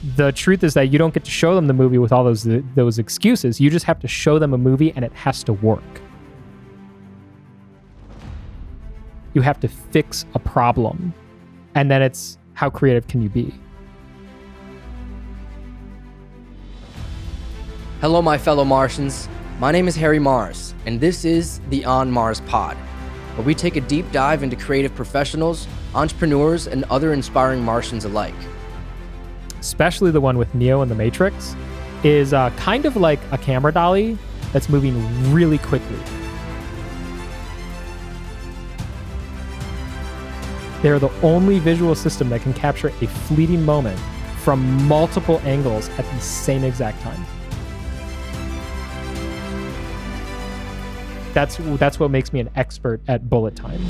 the truth is that you don't get to show them the movie with all those excuses. You just have to show them a movie, and it has to work. You have to fix a problem, and then it's how creative can you be? Hello, my fellow Martians. My name is Harry Mars, and this is the On Mars Pod, where we take a deep dive into creative professionals, entrepreneurs, and other inspiring Martians alike. Especially the one with Neo in the Matrix is kind of like a camera dolly that's moving really quickly. They're the only visual system that can capture a fleeting moment from multiple angles at the same exact time. That's what makes me an expert at bullet time.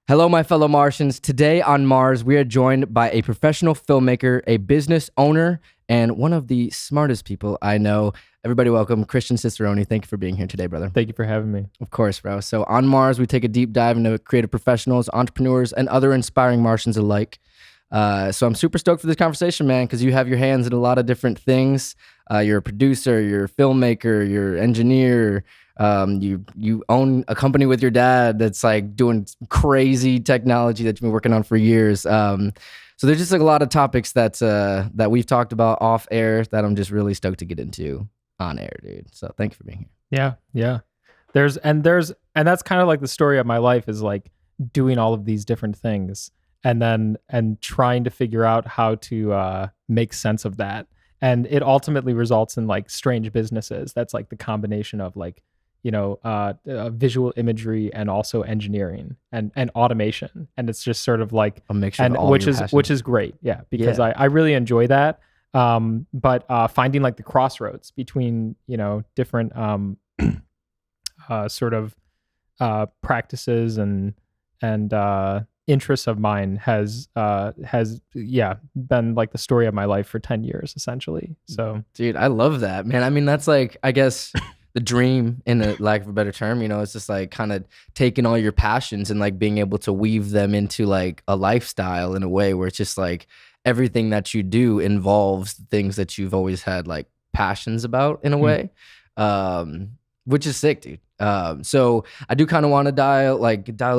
Hello, my fellow Martians. Today on Mars, we are joined by a professional filmmaker, a business owner, and one of the smartest people I know. Everybody welcome Christian Cicerone. Thank you for being here today, brother. Thank you for having me. Of course, bro. So on Mars, we take a deep dive into creative professionals, entrepreneurs, and other inspiring Martians alike. So I'm super stoked for this conversation, man, because you have your hands in a lot of different things. You're a producer, you're a filmmaker, you're an engineer. You own a company with your dad that's like doing crazy technology that you've been working on for years. So there's just like a lot of topics that we've talked about off air that I'm just really stoked to get into on air, dude. So thank you for being here. Yeah. And that's kind of like the story of my life, is like doing all of these different things and trying to figure out how to make sense of that. And it ultimately results in like strange businesses. That's like the combination of like, visual imagery and also engineering and automation. And it's just sort of like a mixture of all which is great. Yeah. Because I really enjoy that. But finding like the crossroads between, different sort of practices and interests of mine has been like the story of my life for 10 years essentially. So dude, I love that, man. I mean, that's like, I guess the dream, in a lack of a better term, it's just like kind of taking all your passions and like being able to weave them into like a lifestyle in a way where it's just like everything that you do involves things that you've always had like passions about in a way, which is sick, dude. So I do kind of want to dial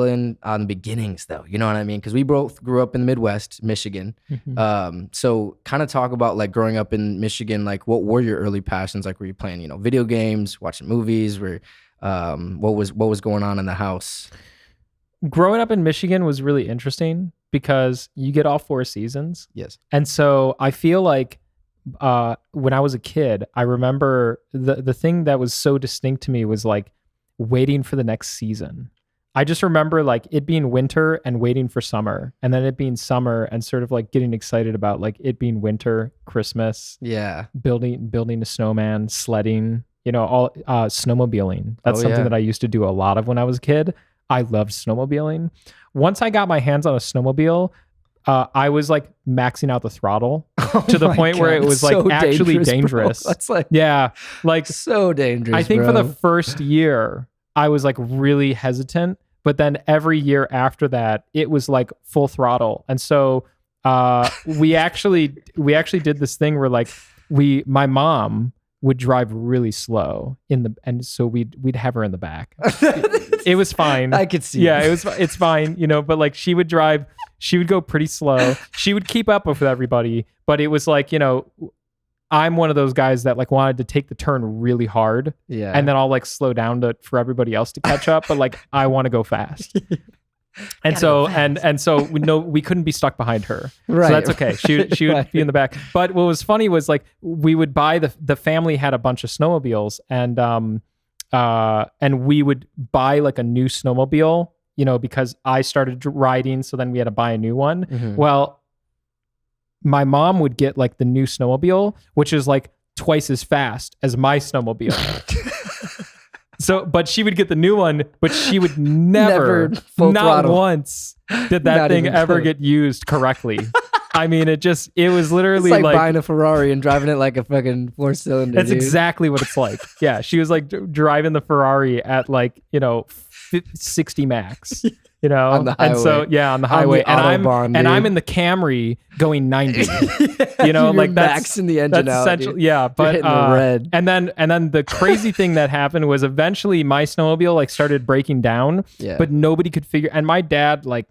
in on the beginnings though, you know what I mean? Because we both grew up in the Midwest, Michigan. So kind of talk about like growing up in Michigan, like what were your early passions? Like were you playing, video games, watching movies, what was going on in the house? Growing up in Michigan was really interesting because you get all 4 seasons. Yes. And so I feel like when I was a kid, I remember the thing that was so distinct to me was like waiting for the next season. I just remember like it being winter and waiting for summer, and then it being summer and sort of like getting excited about like it being winter, Christmas. Yeah. Building a snowman, sledding, all snowmobiling. That's something that I used to do a lot of when I was a kid. I loved snowmobiling. Once I got my hands on a snowmobile, I was like maxing out the throttle to the point where it was like actually dangerous. That's like, like so dangerous. I think for the first year, I was like really hesitant, but then every year after that, it was like full throttle. And so we actually did this thing where like my mom would drive really slow and so we'd have her in the back. It was fine. I could see. Yeah, it's fine, but like she would go pretty slow. She would keep up with everybody, but it was like, I'm one of those guys that like wanted to take the turn really hard. Yeah. And then I'll like slow down for everybody else to catch up, but like I want to go fast. And so we couldn't be stuck behind her. Right. So that's okay. She would be in the back. But what was funny was like we would buy the family had a bunch of snowmobiles and we would buy like a new snowmobile, because I started riding, so then we had to buy a new one. Mm-hmm. Well, my mom would get like the new snowmobile, which is like twice as fast as my snowmobile. So, but she would get the new one, but she would never full not throttle. Once did that thing ever get used correctly. I mean, it was literally It's like buying a Ferrari and driving it like a fucking 4-cylinder. That's dude. exactly what it's like. Yeah, she was like driving the Ferrari at like 60 max. On the and so highway. on the highway, On the Autobahn, and dude. I'm in the Camry going 90. You're like that's maxing the engine that's out, essential. dude. Yeah, but hitting the red. and then the crazy thing that happened was eventually my snowmobile like started breaking down, Yeah. but nobody could figure. And my dad like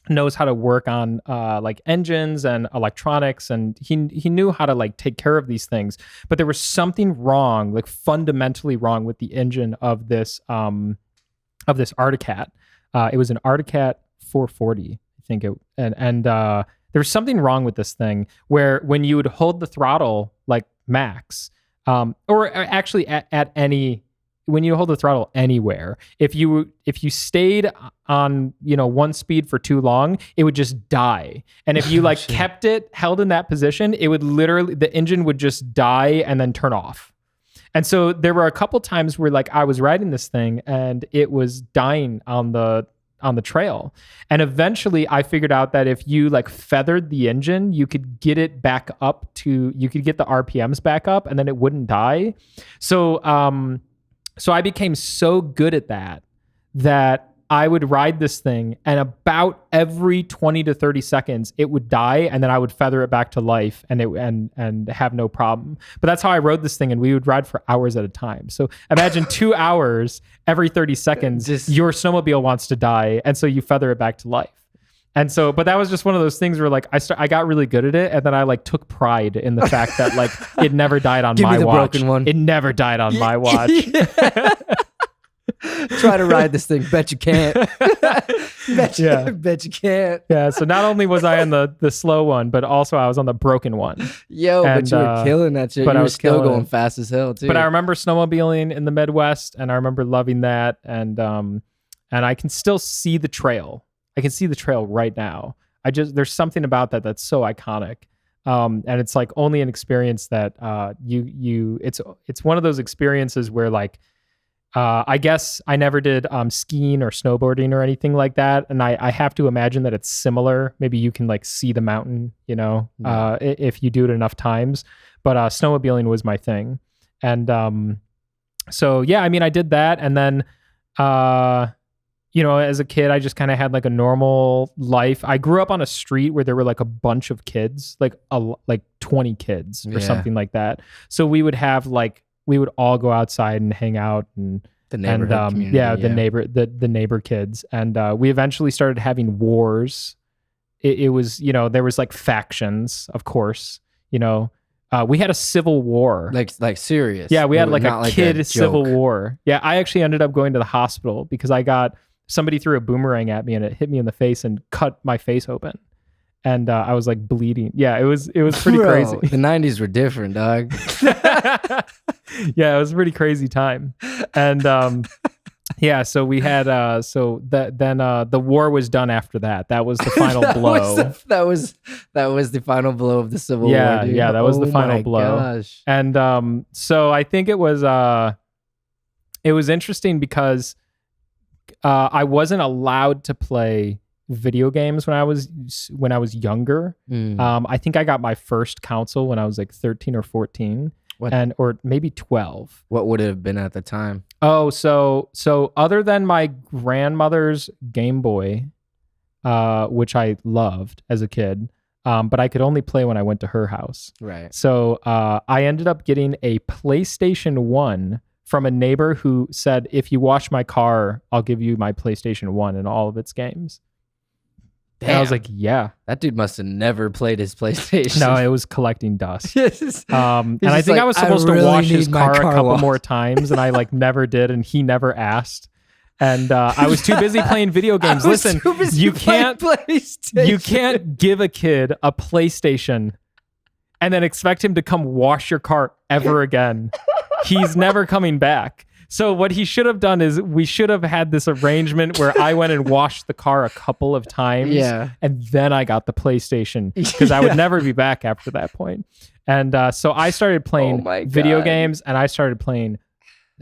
knows how to work on like engines and electronics, and he knew how to like take care of these things, but there was something wrong, like fundamentally wrong with the engine of this Arceye. It was an Arceye 440, I think it, and there was something wrong with this thing where when you would hold the throttle like max, or actually at any, when you hold the throttle anywhere, if you stayed on one speed for too long, it would just die. And if you like kept it held in that position, it would literally, the engine would just die and then turn off. And so there were a couple times where like I was riding this thing and it was dying on the trail. And eventually I figured out that if you like feathered the engine, you could get it back up to, you could get the RPMs back up and then it wouldn't die. So I became so good at that I would ride this thing and about every 20 to 30 seconds it would die and then I would feather it back to life and have no problem. But that's how I rode this thing, and we would ride for hours at a time. So imagine 2 hours every 30 seconds, your snowmobile wants to die, and so you feather it back to life. And so, but that was just one of those things where like I got really good at it, and then I like took pride in the fact that like it never died on Give my me the watch. broken one. It never died on my watch. Try to ride this thing. Bet you can't. Bet you can't. Yeah. So not only was I on the slow one, but also I was on the broken one. Yo, but you were killing that shit. But you I were was still killing going it. fast as hell too. But I remember snowmobiling in the Midwest, and I remember loving that. And I can still see the trail. I can see the trail right now. There's something about that that's so iconic. And it's like only an experience that it's one of those experiences where like I guess I never did skiing or snowboarding or anything like that, and I have to imagine that it's similar. Maybe you can like see the mountain, if you do it enough times. But snowmobiling was my thing, and so yeah, I mean, I did that, and then as a kid, I just kind of had like a normal life. I grew up on a street where there were like a bunch of kids, like 20 kids or something like that. So we would have we would all go outside and hang out and the neighborhood community, the neighbor kids. And we eventually started having wars. It was, there was like factions, of course, we had a civil war. Like serious. Yeah, we had like a kid a civil war. Yeah, I actually ended up going to the hospital because somebody threw a boomerang at me and it hit me in the face and cut my face open. And I was like bleeding. Yeah, it was pretty crazy. The 90s were different, dog. Yeah, it was a pretty crazy time. And so we had then the war was done after that. That was the final blow. That was the final blow of the Civil War. Dude. Yeah, that was the final blow. Gosh. And so I think it was interesting because I wasn't allowed to play video games when I was younger. I think I got my first console when I was like 13 or 14. Or maybe 12. What would it have been at the time? Oh, so other than my grandmother's Game Boy, which I loved as a kid, but I could only play when I went to her house. Right. So I ended up getting a PlayStation 1 from a neighbor who said, if you wash my car, I'll give you my PlayStation 1 and all of its games. Damn. And I was like, yeah. That dude must have never played his PlayStation. No, it was collecting dust. And I think like, I was supposed to wash his car a couple washed. more times, and I never did, and he never asked. And I was too busy playing video games. Listen, you can't give a kid a PlayStation and then expect him to come wash your car ever again. He's never coming back. So what he should have done is we should have had this arrangement where I went and washed the car a couple of times, and then I got the PlayStation because I would never be back after that point. And so I started playing video games, and I started playing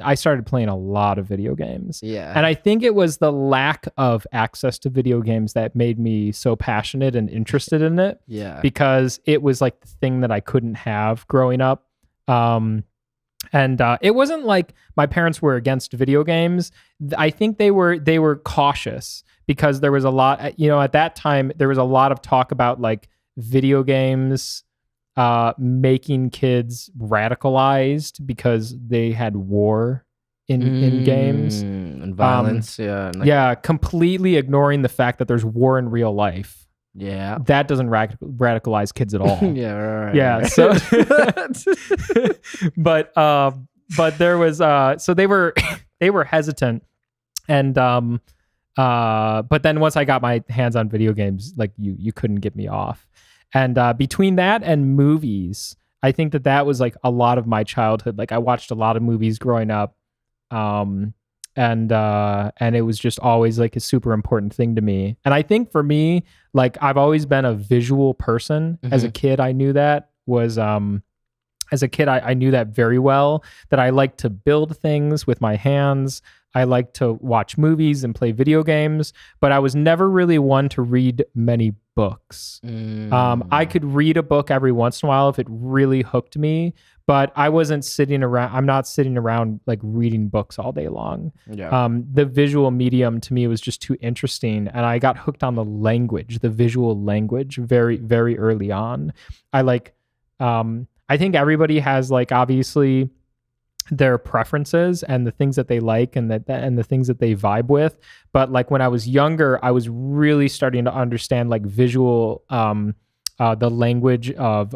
I started playing a lot of video games. Yeah. And I think it was the lack of access to video games that made me so passionate and interested in it. Yeah. Because it was like the thing that I couldn't have growing up. And it wasn't like my parents were against video games. I think they were cautious because there was a lot, at that time, there was a lot of talk about like video games making kids radicalized because they had war in games and violence. Completely ignoring the fact that there's war in real life. Yeah, that doesn't radicalize kids at all. Yeah, right. Yeah, so but there was so they were hesitant, and but then once I got my hands on video games, like you couldn't get me off. And between that and movies, I think that was like a lot of my childhood. Like I watched a lot of movies growing up, and it was just always like a super important thing to me. And I think for me, like I've always been a visual person. As a kid, I knew that was as a kid, I knew that very well, that I like to build things with my hands. I like to watch movies and play video games, but I was never really one to read many books. I could read a book every once in a while if it really hooked me, but I wasn't sitting around. I'm not sitting around like reading books all day long. Yeah. The visual medium to me was just too interesting, and I got hooked on the visual language very, very early on. I think everybody has like obviously their preferences and the things that they like and the things that they vibe with. But like when I was younger, I was really starting to understand like visual, the language of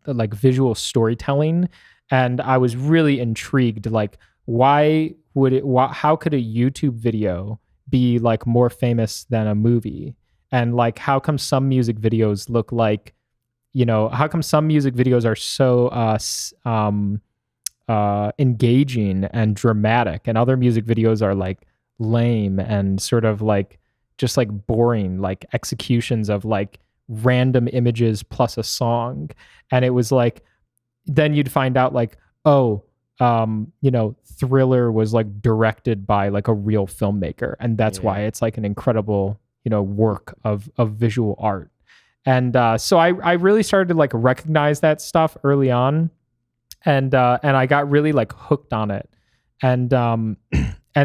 like visual storytelling. And I was really intrigued, like how could a YouTube video be like more famous than a movie? And like, how come some music videos look like, how come some music videos are so, engaging and dramatic, and other music videos are like lame and sort of like just like boring, like executions of like random images plus a song. And it was like, then you'd find out like, Thriller was like directed by like a real filmmaker, and that's why it's like an incredible work of visual art. And so I really started to like recognize that stuff early on. And I got really like hooked on it. And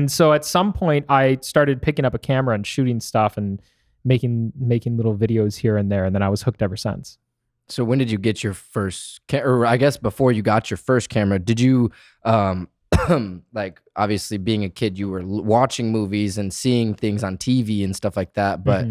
so at some point I started picking up a camera and shooting stuff and making little videos here and there. And then I was hooked ever since. So when did you get your first or I guess before you got your first camera, did you, like obviously being a kid, you were watching movies and seeing things on TV and stuff like that. But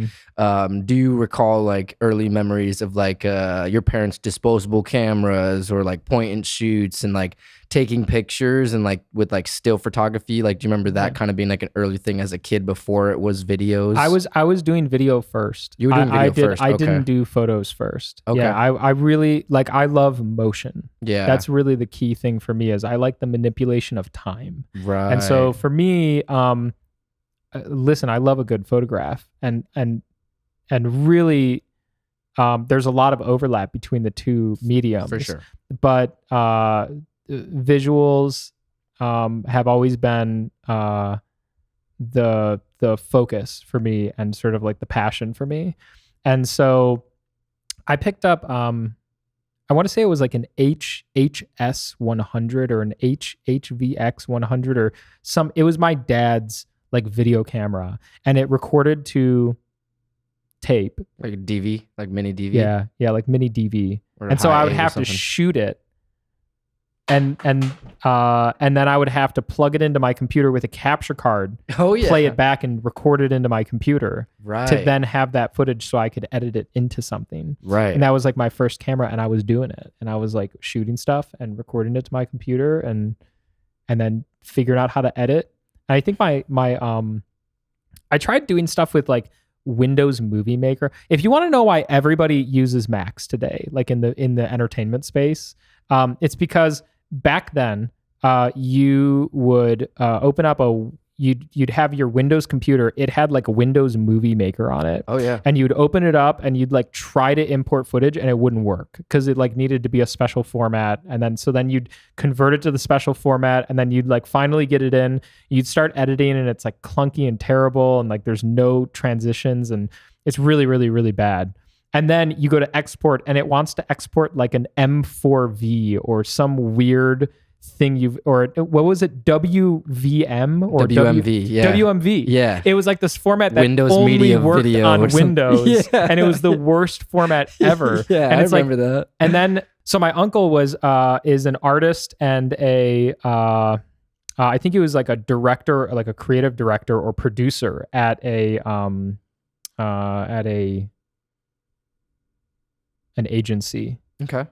do you recall like early memories of like your parents' disposable cameras or like point and shoots and like taking pictures and like with like still photography? Like, do you remember that kind of being like an early thing as a kid before it was videos? I was doing video first. You were doing video first. I didn't do photos first. Okay. Yeah, I really like, I love motion. Yeah. That's really the key thing for me, is I like the manipulation of time. Right. And so for me, listen, I love a good photograph, and really, there's a lot of overlap between the two mediums. For sure. But visuals have always been the focus for me, and sort of like the passion for me. And so I picked up I want to say it was like an HS 100 or an HVX 100 or it was my dad's like video camera, and it recorded to tape. Like a DV, like mini DV. Yeah, like mini DV. And so I would have to shoot it, and then I would have to plug it into my computer with a capture card. Oh yeah. Play it back and record it into my computer. Right. To then have that footage so I could edit it into something. Right. And that was like my first camera, and I was doing it, and I was like shooting stuff and recording it to my computer, and then figuring out how to edit. And I think I tried doing stuff with like Windows Movie Maker. If you want to know why everybody uses Macs today, like in the entertainment space, it's because back then you would open up you'd have your Windows computer. It had like a Windows Movie Maker on it. Oh yeah. And you'd open it up and you'd like try to import footage and it wouldn't work because it like needed to be a special format. And then you'd convert it to the special format and then you'd like finally get it in. You'd start editing and it's like clunky and terrible and like there's no transitions and it's really, really, really bad. And then you go to export and it wants to export like an M4V or some weird thing what was it? WVM or WMV, yeah. WMV. Yeah. It was like this format that Windows only Media worked Video on or something. Windows. Yeah. And it was the worst format ever. Yeah, and I it's remember that. And then, so my uncle is an artist and I think he was like a director, like a creative director or producer at an agency. Okay.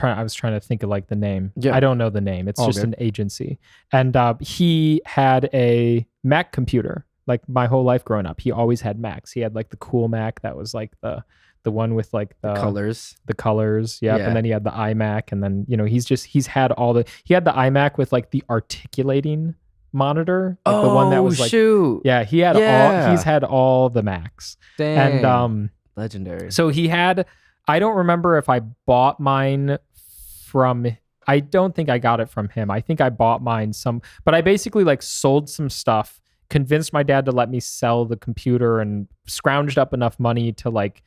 I was trying to think of like the name. Yeah. I don't know the name. It's All just good. an agency. And he had a Mac computer like my whole life growing up. He always had Macs. He had like the cool Mac that was like the one with like the colors. The colors. Yep. Yeah. And then he had the iMac. And then, he had the iMac with like the articulating monitor. Like the one that was like, shoot. yeah, he's had all the Macs. Dang. And legendary. so I don't remember if I bought mine I don't think I got it from him. I think I bought mine but I basically like sold some stuff, convinced my dad to let me sell the computer and scrounged up enough money to like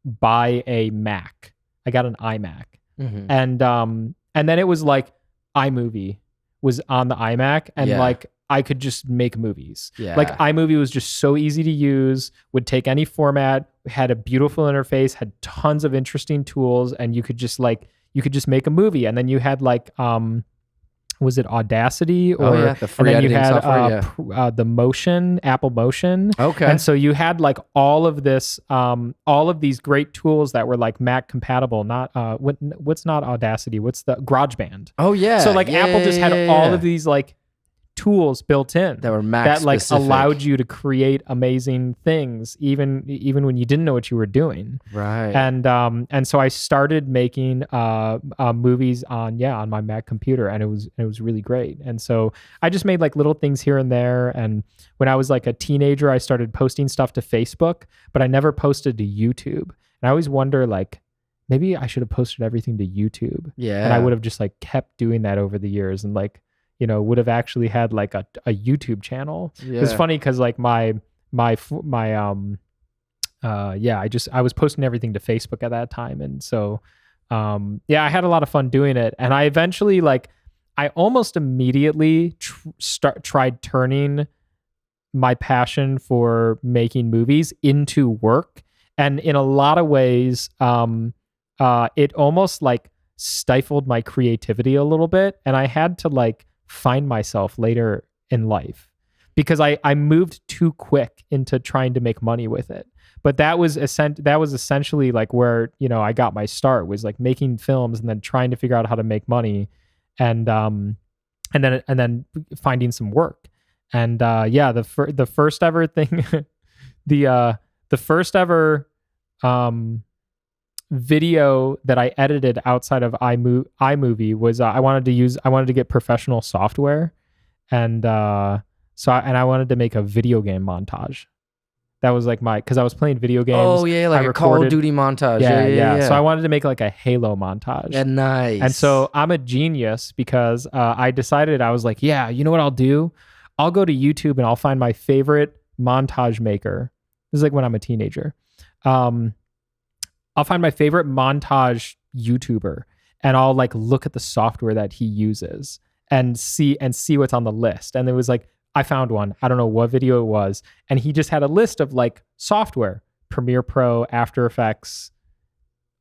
buy a Mac. I got an iMac. Mm-hmm. And then it was like iMovie was on the iMac and like I could just make movies. Yeah. Like iMovie was just so easy to use, would take any format, had a beautiful interface, had tons of interesting tools, and you could just make a movie. And then you had like was it Audacity or the free and then you editing had software, the Apple Motion. Okay. And so you had like all of these great tools that were like Mac compatible, not what's not Audacity, what's the GarageBand. Oh yeah. So like Apple just had all of these like tools built in that were Mac that like specific. allowed you to create amazing things even when you didn't know what you were doing. Right. And so I started making movies on my Mac computer and it was really great. And so I just made like little things here and there. And when I was like a teenager, I started posting stuff to Facebook, but I never posted to YouTube. And I always wonder like maybe I should have posted everything to YouTube. Yeah. And I would have just like kept doing that over the years and like would have actually had like a YouTube channel. Yeah. It's funny because like I was posting everything to Facebook at that time. And so, I had a lot of fun doing it. And I eventually I almost immediately tried turning my passion for making movies into work. And in a lot of ways, it almost like stifled my creativity a little bit. And I had to like find myself later in life because I moved too quick into trying to make money with it. But that was essentially like where, I got my start, was like making films and then trying to figure out how to make money and then finding some work. And the first ever thing the first ever video that I edited outside of iMovie was I wanted to get professional software, and I wanted to make a video game montage. That was like because I was playing video games. Oh yeah, like a Call of Duty montage. Yeah. So I wanted to make like a Halo montage. Yeah, nice. And so I'm a genius because I decided, I was like, yeah, you know what I'll do? I'll go to YouTube and I'll find my favorite montage maker. This is like when I'm a teenager. I'll find my favorite montage YouTuber and I'll like look at the software that he uses and see what's on the list. And it was like, I found one. I don't know what video it was. And he just had a list of like software, Premiere Pro, After Effects,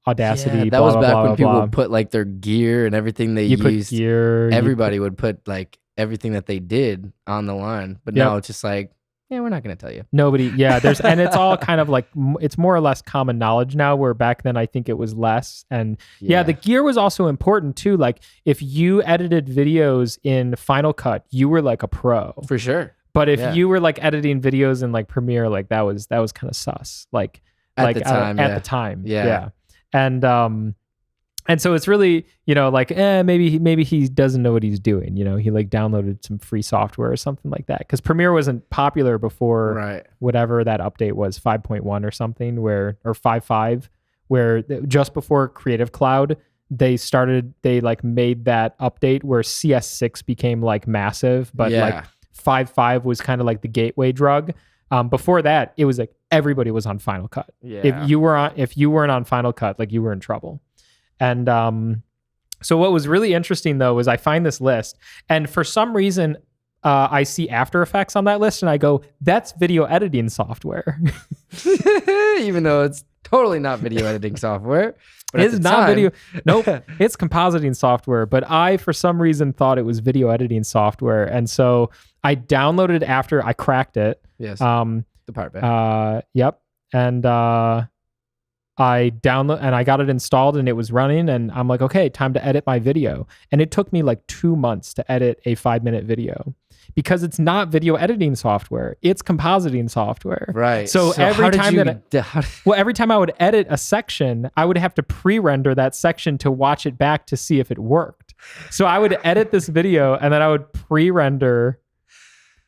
Audacity. Yeah, that blah, was blah, back blah, when blah, people blah. would put like their gear and everything they You used. put gear. Everybody would put like everything that they did on the line. But now it's just like, yeah, we're not going to tell you. Nobody. Yeah. And it's all kind of like, it's more or less common knowledge now, where back then I think it was less. And the gear was also important too. Like if you edited videos in Final Cut, you were like a pro. For sure. But if you were like editing videos in like Premiere, like that was kind of sus. Like at the time. Yeah. And And so it's really, like, maybe he doesn't know what he's doing. He like downloaded some free software or something like that. Because Premiere wasn't popular before whatever that update was, 5.1 or something, or 5.5, where just before Creative Cloud, they like made that update where CS6 became like massive, but like 5.5 was kind of like the gateway drug. Before that, it was like everybody was on Final Cut. Yeah. If you weren't on Final Cut, like you were in trouble. And so what was really interesting though was I find this list, and for some reason I see After Effects on that list, and I go, "That's video editing software," even though it's totally not video editing software. But it's not video. Nope, it's compositing software. But I, for some reason, thought it was video editing software, and so I downloaded After. I cracked it. Yes. The part back. Yep. And I got it installed, and it was running, and I'm like, okay, time to edit my video. And it took me like 2 months to edit a 5-minute video because it's not video editing software. It's compositing software. Right. So every time I would edit a section, I would have to pre-render that section to watch it back to see if it worked. So I would edit this video, and then I would pre-render,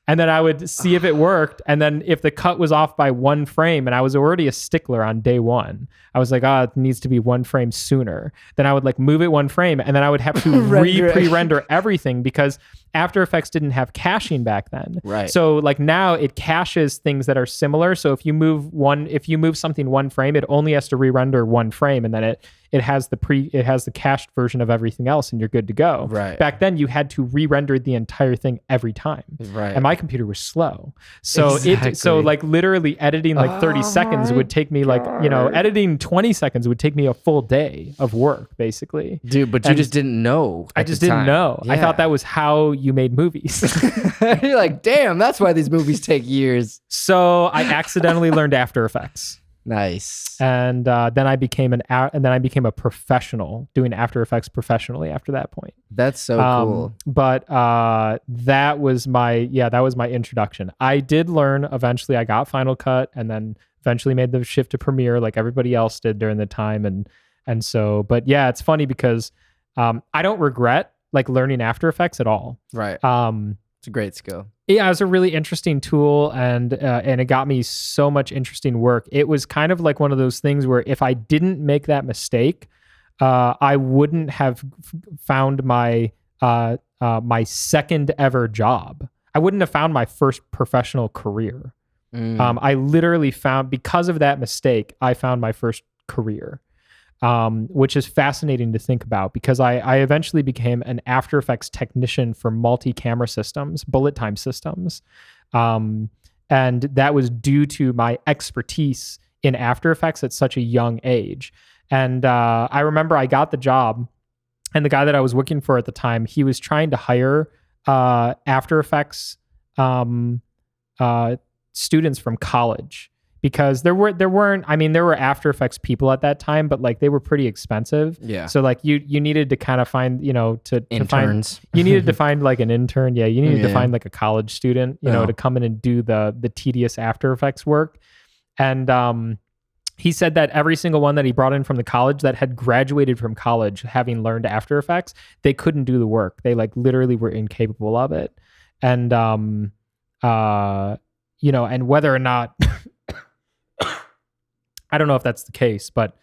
and then I would see if it worked. And then if the cut was off by 1 frame, and I was already a stickler on day 1, I was like, it needs to be 1 frame sooner. Then I would like move it 1 frame, and then I would have to pre-render everything because After Effects didn't have caching back then. Right. So like now it caches things that are similar. So if you move something 1 frame, it only has to re-render 1 frame, and then it has the cached version of everything else, and you're good to go. Right. Back then you had to re-render the entire thing every time. Right. And my computer was slow. So so like literally editing like 30 seconds would take me like, editing 20 seconds would take me a full day of work basically. Dude, but you just didn't know. I just didn't know. Yeah. I thought that was how you made movies. You're like, damn, that's why these movies take years. So I accidentally learned After Effects. Nice. And then I became a professional doing After Effects professionally after that point. That's so cool. But that was my introduction. I did learn eventually. I got Final Cut, and then eventually made the shift to Premiere like everybody else did during the time. And so, but yeah, it's funny because I don't regret like learning After Effects at all. Right. It's a great skill. Yeah, it was a really interesting tool, and it got me so much interesting work. It was kind of like one of those things where if I didn't make that mistake, I wouldn't have found my my second ever job. I wouldn't have found my first professional career. I literally found, because of that mistake, I found my first career. Which is fascinating to think about because I eventually became an After Effects technician for multi-camera systems, bullet time systems. And that was due to my expertise in After Effects at such a young age. And I remember I got the job, and the guy that I was working for at the time, he was trying to hire After Effects students from college. Because there were After Effects people at that time, but like they were pretty expensive. Yeah. So like you needed to kind of find, interns. You needed to find like an intern. Yeah. You needed to find like a college student, to come in and do the tedious After Effects work. And he said that every single one that he brought in from the college that had graduated from college, having learned After Effects, they couldn't do the work. They like literally were incapable of it. And and whether or not I don't know if that's the case, but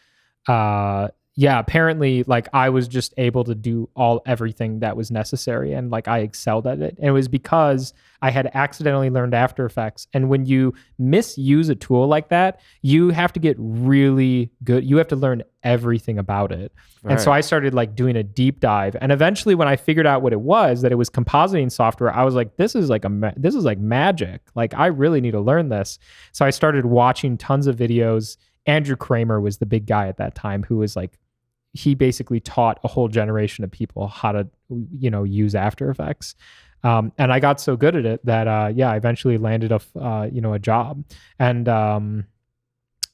apparently like I was just able to do everything that was necessary, and like I excelled at it. And it was because I had accidentally learned After Effects. And when you misuse a tool like that, you have to get really good. You have to learn everything about it. Right. And so I started like doing a deep dive. And eventually when I figured out what it was, that it was compositing software, I was like, this is like magic. Like I really need to learn this. So I started watching tons of videos. Andrew Kramer was the big guy at that time who was like, he basically taught a whole generation of people how to, use After Effects. And I got so good at it that, I eventually landed a job. And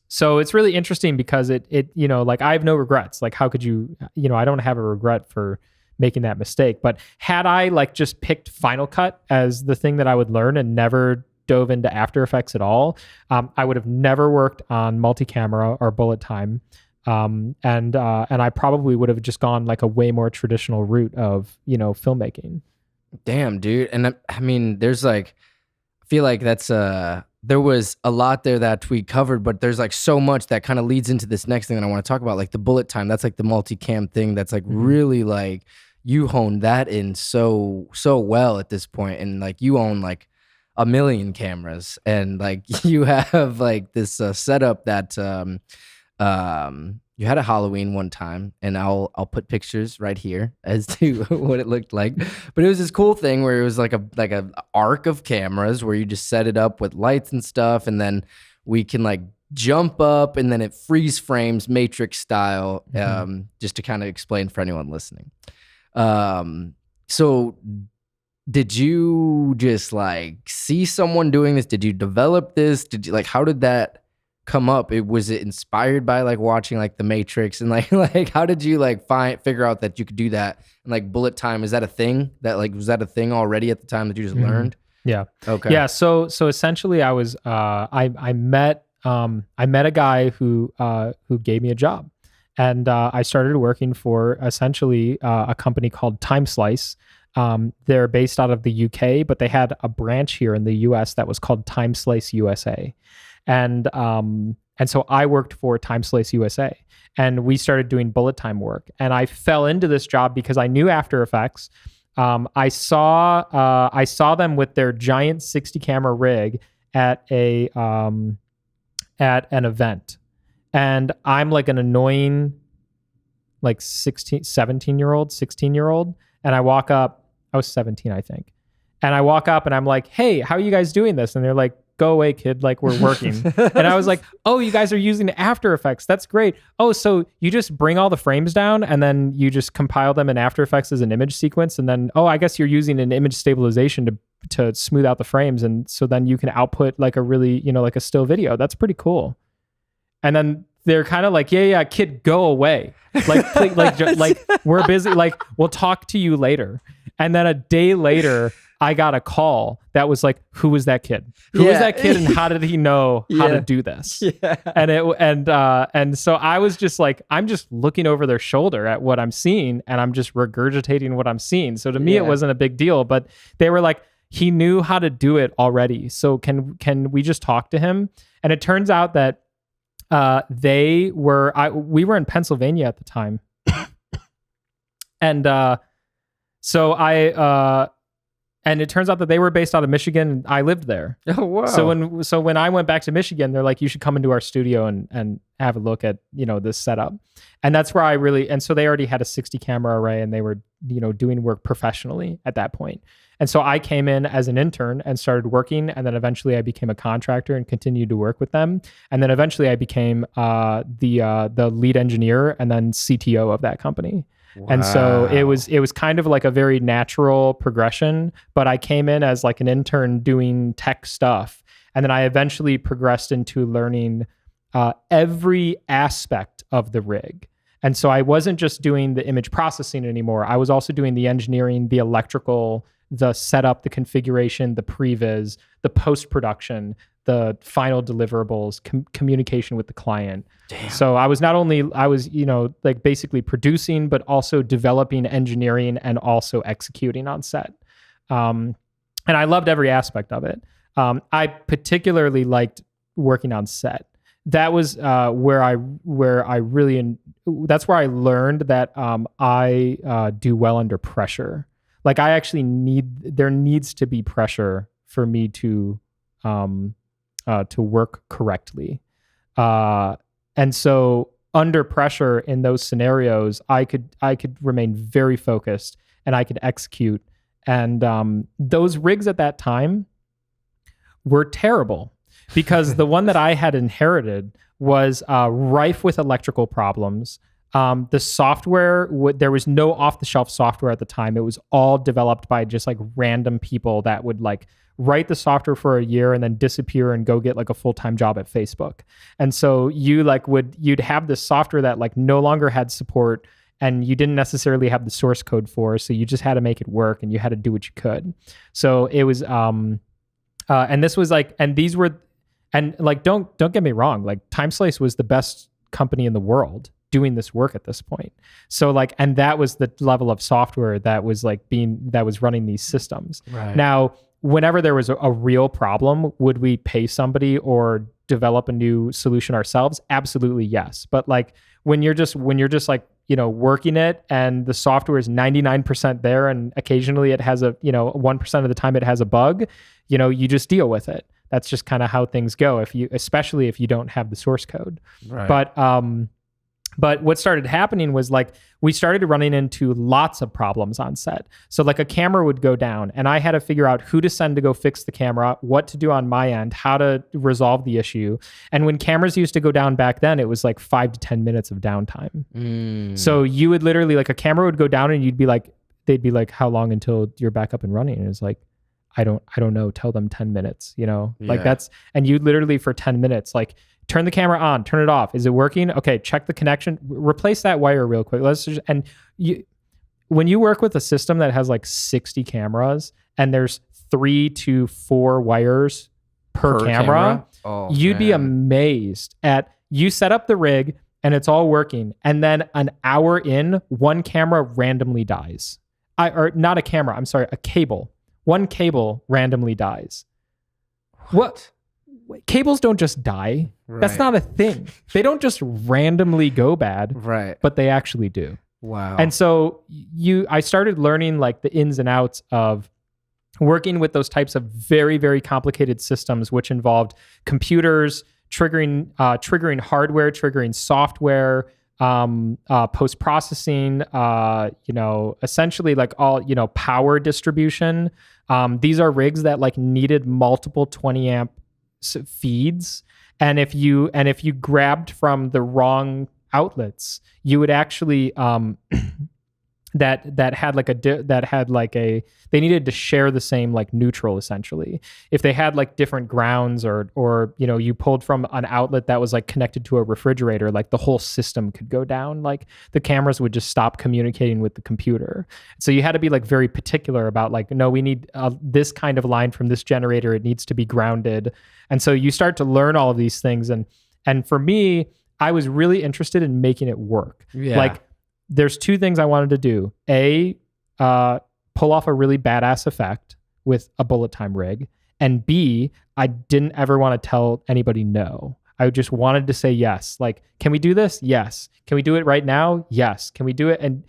so it's really interesting because it like I have no regrets. Like how could you, I don't have a regret for making that mistake. But had I like just picked Final Cut as the thing that I would learn and never dove into After Effects at all, I would have never worked on multi-camera or bullet time. And I probably would have just gone like a way more traditional route of, filmmaking. Damn, dude. And I mean, there's like, I feel like that's there was a lot there that we covered, but there's like so much that kind of leads into this next thing that I want to talk about, like the bullet time. That's like the multicam thing. That's like really like you honed that in so well at this point, and like you own like a million cameras, and like you have like this setup that you had a Halloween one time, and I'll put pictures right here as to what it looked like. But it was this cool thing where it was like a arc of cameras where you just set it up with lights and stuff, and then we can like jump up, and then it freeze frames Matrix style, just to kind of explain for anyone listening. So did you just like see someone doing this? Did you develop this? Did you like, how did that come up? Was it inspired by like watching like the Matrix, and like how did you like figure out that you could do that? And like bullet time, is that a thing that like, was that a thing already at the time that you just learned? Yeah. Okay. Yeah. So essentially I was, I met a guy who gave me a job, and I started working for essentially a company called Time Slice. They're based out of the UK, but they had a branch here in the US that was called Time Slice USA. And so I worked for Time Slice USA, and we started doing bullet time work. And I fell into this job because I knew After Effects. I saw them with their giant 60 camera rig at an event, and I'm like an annoying like 17-year-old, 16-year-old, and I walk up. I was 17, I think, and I walk up and I'm like, "Hey, how are you guys doing this?" And they're like, "Go away, kid. Like, we're working." And I was like, "Oh, you guys are using After Effects. That's great. Oh, so you just bring all the frames down and then you just compile them in After Effects as an image sequence. And then, oh, I guess you're using an image stabilization to smooth out the frames. And so then you can output like a really, like a still video. That's pretty cool." And then they're kind of like, yeah, kid, go away. Like, please, like we're busy. Like, we'll talk to you later. And then a day later, I got a call that was like, "Who was that kid? Who was that kid, and how did he know how to do this?" Yeah. And so I was just like, I'm just looking over their shoulder at what I'm seeing, and I'm just regurgitating what I'm seeing. So to me, it wasn't a big deal, but they were like, he knew how to do it already. So can we just talk to him? And it turns out that we were in Pennsylvania at the time, and and it turns out that they were based out of Michigan, and I lived there. Oh, wow. So when I went back to Michigan, they're like, "You should come into our studio and have a look at, this setup." And that's where and so they already had a 60 camera array, and they were, doing work professionally at that point. And so I came in as an intern and started working. And then eventually I became a contractor and continued to work with them. And then eventually I became the lead engineer and then CTO of that company. Wow. And so it was kind of like a very natural progression, but I came in as like an intern doing tech stuff. And then I eventually progressed into learning every aspect of the rig. And so I wasn't just doing the image processing anymore. I was also doing the engineering, the electrical, the setup, the configuration, the previs, the post-production, the final deliverables, communication with the client. Damn. So I was like basically producing, but also developing engineering and also executing on set. And I loved every aspect of it. I particularly liked working on set. That was where I really, that's where I learned that I do well under pressure. Like there needs to be pressure for me to work correctly. And so under pressure in those scenarios, I could remain very focused and I could execute. And those rigs at that time were terrible because the one that I had inherited was rife with electrical problems. The software, there was no off-the-shelf software at the time. It was all developed by just like random people that would like write the software for a year and then disappear and go get like a full-time job at Facebook. And so you'd have this software that like no longer had support and you didn't necessarily have the source code for, so you just had to make it work and you had to do what you could. So it was, and this was like, and these were, and like, don't get me wrong, like Time Slice was the best company in the world doing this work at this point. So like, and that was the level of software that was running these systems. Right. Now, whenever there was a real problem, would we pay somebody or develop a new solution ourselves? Absolutely, yes. But like when you're just like, working it and the software is 99% there and occasionally it has 1% of the time it has a bug, you just deal with it. That's just kind of how things go, especially if you don't have the source code. Right. But what started happening was like we started running into lots of problems on set. So like a camera would go down and I had to figure out who to send to go fix the camera, what to do on my end, how to resolve the issue. And when cameras used to go down back then, it was like 5 to 10 minutes of downtime. So you would literally, like, a camera would go down and they'd be like, how long until you're back up and running? And it's like, I don't know. Tell them 10 minutes, like and you literally for 10 minutes, like, turn the camera on, turn it off. Is it working? Okay, check the connection. Replace that wire real quick. When you work with a system that has like 60 cameras and there's 3 to 4 wires per camera? You'd be amazed at, you set up the rig and it's all working. And then an hour in, one camera randomly dies. Not a camera, I'm sorry, a cable. One cable randomly dies. What? Cables don't just die. Right. That's not a thing. They don't just randomly go bad, right? But they actually do. Wow. And so I started learning like the ins and outs of working with those types of very, very complicated systems, which involved computers, triggering hardware, triggering software, post-processing, essentially like all, power distribution. These are rigs that like needed multiple 20 amp feeds, and if you grabbed from the wrong outlets, you would actually they needed to share the same like neutral, essentially. If they had like different grounds or you pulled from an outlet that was like connected to a refrigerator, like the whole system could go down. Like the cameras would just stop communicating with the computer. So you had to be like very particular about like, no, we need this kind of line from this generator. It needs to be grounded. And so you start to learn all of these things. And for me, I was really interested in making it work. Yeah. Like, there's 2 things I wanted to do. A, pull off a really badass effect with a bullet time rig. And B, I didn't ever want to tell anybody no. I just wanted to say yes. Like, can we do this? Yes. Can we do it right now? Yes. Can we do it? And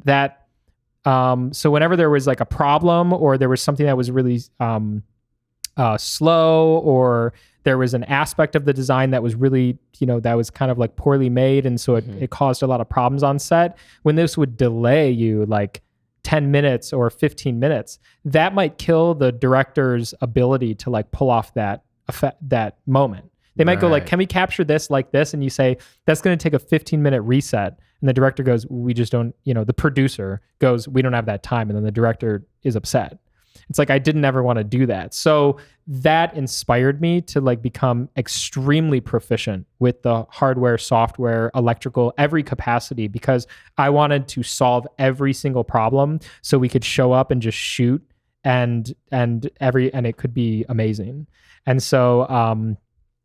that, so whenever there was like a problem or there was something that was really slow, or there was an aspect of the design that was really, that was kind of like poorly made. And so it caused a lot of problems on set. When this would delay you like 10 minutes or 15 minutes, that might kill the director's ability to like pull off that effect, that moment. They might go like, can we capture this like this? And you say, that's going to take a 15-minute reset. And the director goes, we just don't, the producer goes, we don't have that time. And then the director is upset. It's like, I didn't ever want to do that. So that inspired me to like become extremely proficient with the hardware, software, electrical, every capacity, because I wanted to solve every single problem so we could show up and just shoot and it could be amazing. And so,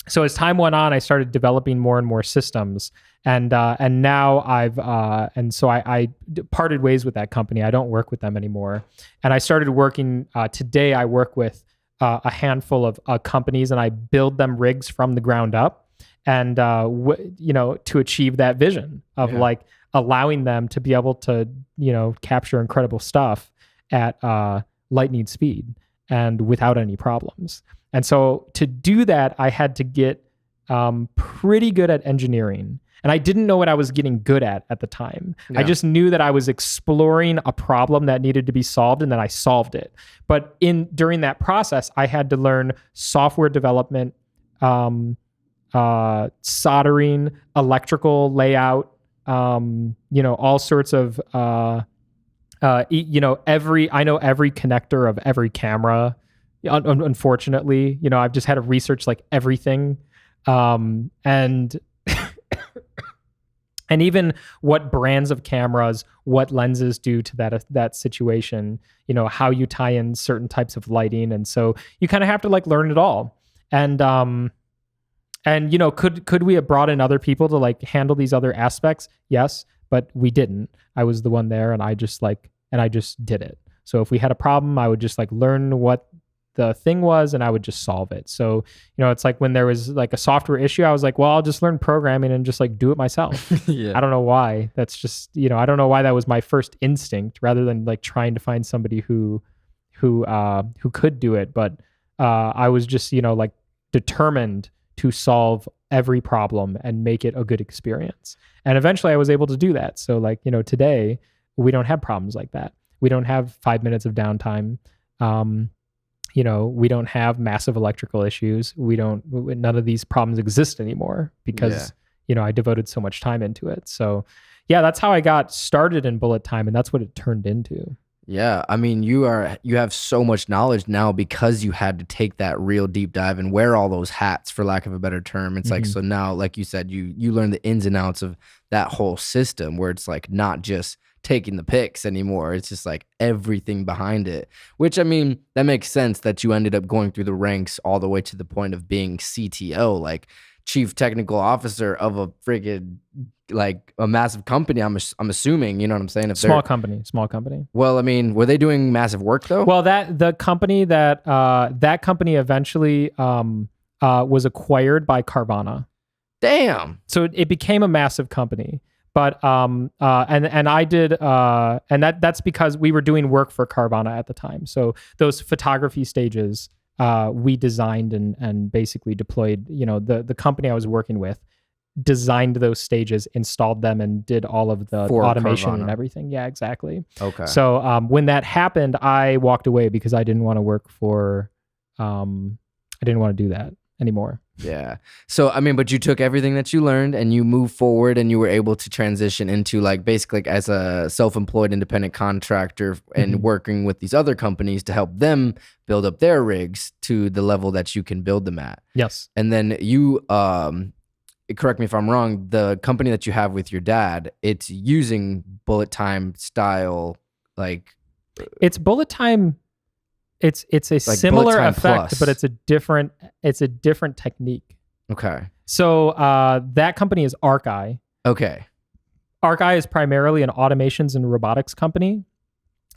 so as time went on, I started developing more and more systems, and now I parted ways with that company. I don't work with them anymore, and I started working. Today, I work with a handful of companies, and I build them rigs from the ground up, and to achieve that vision of like allowing them to be able to capture incredible stuff at lightning speed and without any problems. And so to do that, I had to get pretty good at engineering. And I didn't know what I was getting good at the time. Yeah. I just knew that I was exploring a problem that needed to be solved, and then I solved it. But during that process, I had to learn software development, soldering, electrical layout, all sorts of, I know every connector of every camera. Unfortunately, I've just had to research like everything, and and even what brands of cameras, what lenses do to that situation, how you tie in certain types of lighting, and so you kind of have to like learn it all. And And you know, could we have brought in other people to like handle these other aspects? Yes, but we didn't. I was the one there, and I just did it. So if we had a problem, I would just like learn what the thing was, and I would just solve it. So, you know, it's like when there was like a software issue, I was like, well, I'll just learn programming and just like do it myself. Yeah. I don't know why. That's just, you know, I don't know why that was my first instinct rather than like trying to find somebody who could do it. But I was just, you know, like determined to solve every problem and make it a good experience. And eventually I was able to do that. So like, you know, today we don't have problems like that. We don't have 5 minutes of downtime. You know, we don't have massive electrical issues. None of these problems exist anymore because, you know, I devoted so much time into it. So yeah, that's how I got started in bullet time, and that's what it turned into. Yeah, I mean, you have so much knowledge now because you had to take that real deep dive and wear all those hats, for lack of a better term. It's like, so now, like you said, you learn the ins and outs of that whole system, where it's like not just taking the pics anymore. It's just like everything behind it, which, I mean, that makes sense that you ended up going through the ranks all the way to the point of being CTO, like chief technical officer of a friggin' like a massive company. I'm assuming, you know what I'm saying? Small company. Well, I mean, were they doing massive work though? Well, the company that eventually was acquired by Carvana. Damn. So it became a massive company. But and I did and that's because we were doing work for Carvana at the time. So those photography stages we designed and basically deployed. You know, the company I was working with designed those stages, installed them, and did all of the automation and everything. Yeah, exactly. Okay. So when that happened, I walked away because I didn't want to work for I didn't want to do that anymore. Yeah. So, I mean, but you took everything that you learned and you moved forward, and you were able to transition into like basically like as a self-employed independent contractor and working with these other companies to help them build up their rigs to the level that you can build them at. Yes. And then you, correct me if I'm wrong, the company that you have with your dad, it's using bullet time style, like it's bullet time. It's a like similar effect, plus. but it's a different technique. Okay. So that company is Arceye. Okay. Arceye is primarily an automations and robotics company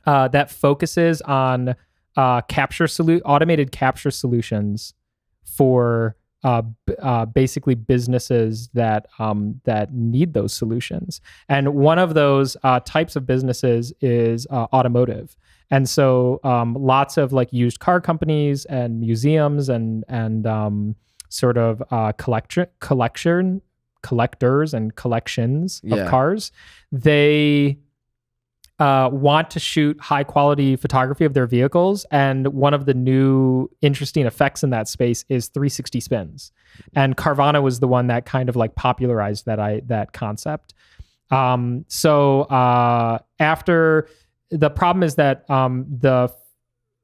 that focuses on automated capture solutions for basically businesses that need those solutions. And one of those types of businesses is automotive. And so lots of like used car companies and museums and sort of collectors and collections of cars, they want to shoot high quality photography of their vehicles. And one of the new interesting effects in that space is 360 spins. And Carvana was the one that kind of like popularized that concept. So after, the problem is that a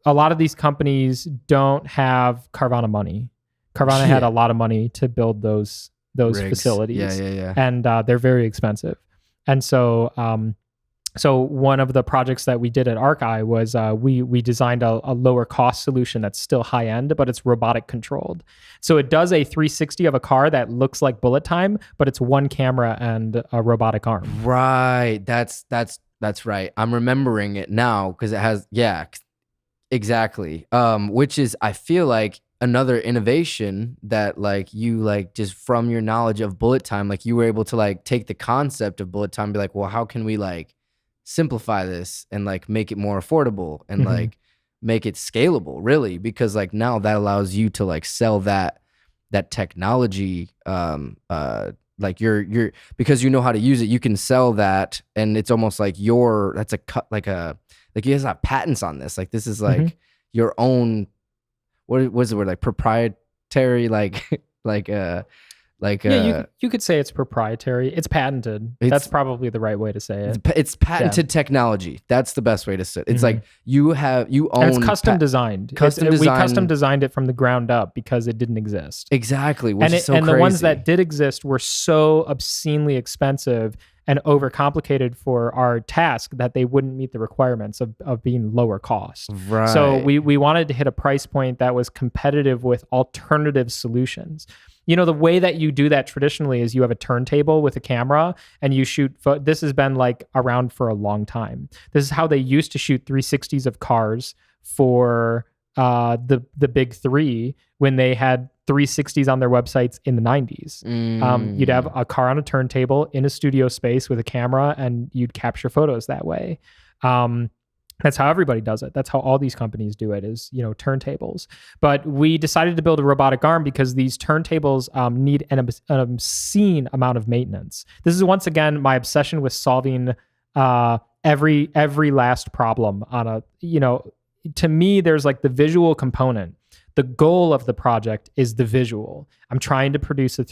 lot of these companies don't have Carvana money. Carvana had a lot of money to build those rigs, facilities. Yeah. And they're very expensive. And so so one of the projects that we did at Arceye was we designed a lower cost solution that's still high end, but it's robotic controlled. So it does a 360 of a car that looks like bullet time, but it's one camera and a robotic arm. Right. That's right. I'm remembering it now because it has, exactly. Which is, I feel like, another innovation that like you like just from your knowledge of bullet time, like you were able to like take the concept of bullet time and be like, well, how can we like simplify this and like make it more affordable and like make it scalable, really? Because like now that allows you to like sell that technology, like you're because you know how to use it, you can sell that, and it's almost like that's a cut, like you guys have patents on this. Like this is like your own, what was the word, like proprietary, you could say it's proprietary. It's patented. That's probably the right way to say it. It's patented technology. That's the best way to say it. It's like you own. And it's custom designed. We custom designed it from the ground up because it didn't exist. Exactly. Which is so crazy. The ones that did exist were so obscenely expensive and overcomplicated for our task that they wouldn't meet the requirements of being lower cost. Right. So we wanted to hit a price point that was competitive with alternative solutions. the way that you do that traditionally is you have a turntable with a camera and you shoot. This has been like around for a long time. This is how they used to shoot 360s of cars for the big three when they had 360s on their websites in the 90s. You'd have a car on a turntable in a studio space with a camera, and you'd capture photos that way. That's how everybody does it. That's how all these companies do it, is, turntables. But we decided to build a robotic arm because these turntables need an obscene amount of maintenance. This is, once again, my obsession with solving every last problem on a, to me, there's like the visual component. The goal of the project is the visual. I'm trying to produce a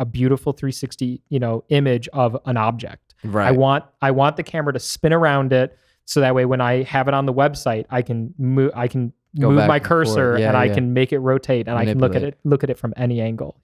beautiful 360, image of an object. Right. I want the camera to spin around it, so that way when I have it on the website, I can move my cursor and I can make it rotate, and manipulate. I can look at it from any angle.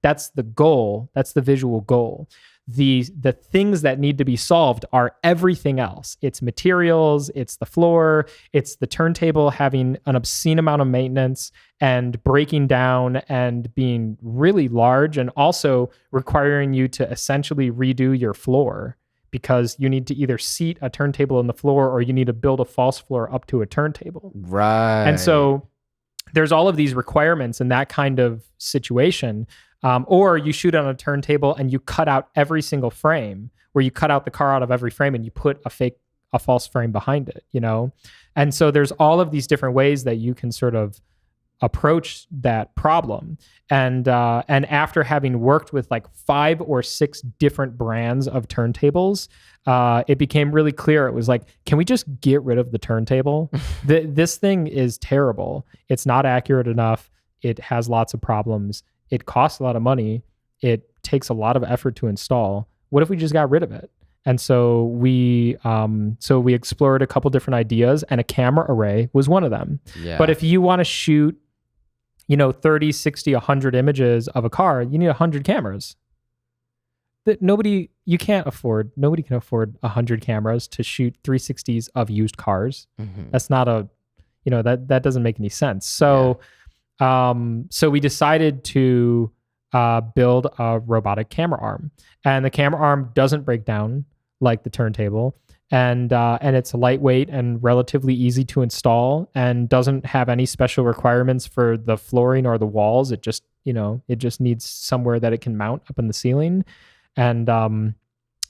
That's the goal. That's the visual goal. The things that need to be solved are everything else. It's materials, it's the floor, it's the turntable having an obscene amount of maintenance and breaking down and being really large, and also requiring you to essentially redo your floor, because you need to either seat a turntable in the floor or you need to build a false floor up to a turntable. Right. And so there's all of these requirements in that kind of situation. Or you shoot on a turntable and you cut out every single frame, where you cut out the car out of every frame and you put a false frame behind it, And so there's all of these different ways that you can sort of approach that problem. And after having worked with like 5 or 6 different brands of turntables, it became really clear. It was like, can we just get rid of the turntable? This thing is terrible. It's not accurate enough. It has lots of problems. It costs a lot of money. It takes a lot of effort to install. What if we just got rid of it? And so we explored a couple different ideas, and a camera array was one of them. Yeah. But if you want to shoot, 30, 60, 100 images of a car, you need 100 cameras. Nobody can afford 100 cameras to shoot 360s of used cars. Mm-hmm. That's not that doesn't make any sense. So, so we decided to build a robotic camera arm, and the camera arm doesn't break down like the turntable, and it's lightweight and relatively easy to install, and doesn't have any special requirements for the flooring or the walls. It just needs somewhere that it can mount up in the ceiling, and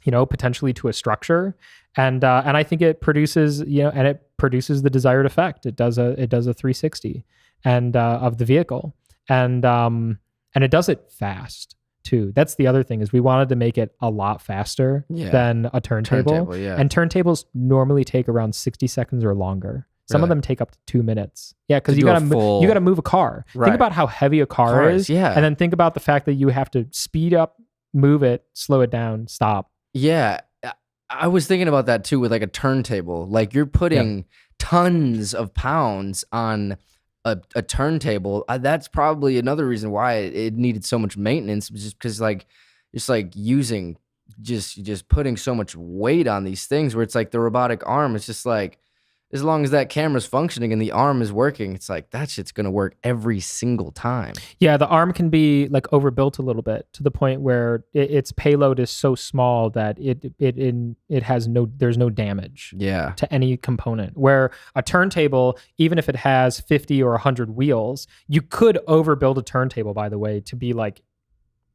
potentially to a structure, and I think it produces the desired effect. It does a 360 and of the vehicle, and it does it fast too. That's the other thing, is we wanted to make it a lot faster than a turntable. And turntables normally take around 60 seconds or longer. Some of them take up to 2 minutes. Yeah, because you gotta move a car. Right. Think about how heavy a car is, and then think about the fact that you have to speed up, move it, slow it down, stop. Yeah, I was thinking about that too with like a turntable. Like, you're putting tons of pounds on a turntable. That's probably another reason why it needed so much maintenance, just because just putting so much weight on these things, where it's like the robotic arm is just like, as long as that camera's functioning and the arm is working, it's like that shit's gonna work every single time. Yeah, the arm can be like overbuilt a little bit, to the point where its payload is so small that there's no damage to any component. Where a turntable, even if it has 50 or 100 wheels, you could overbuild a turntable, by the way, to be like,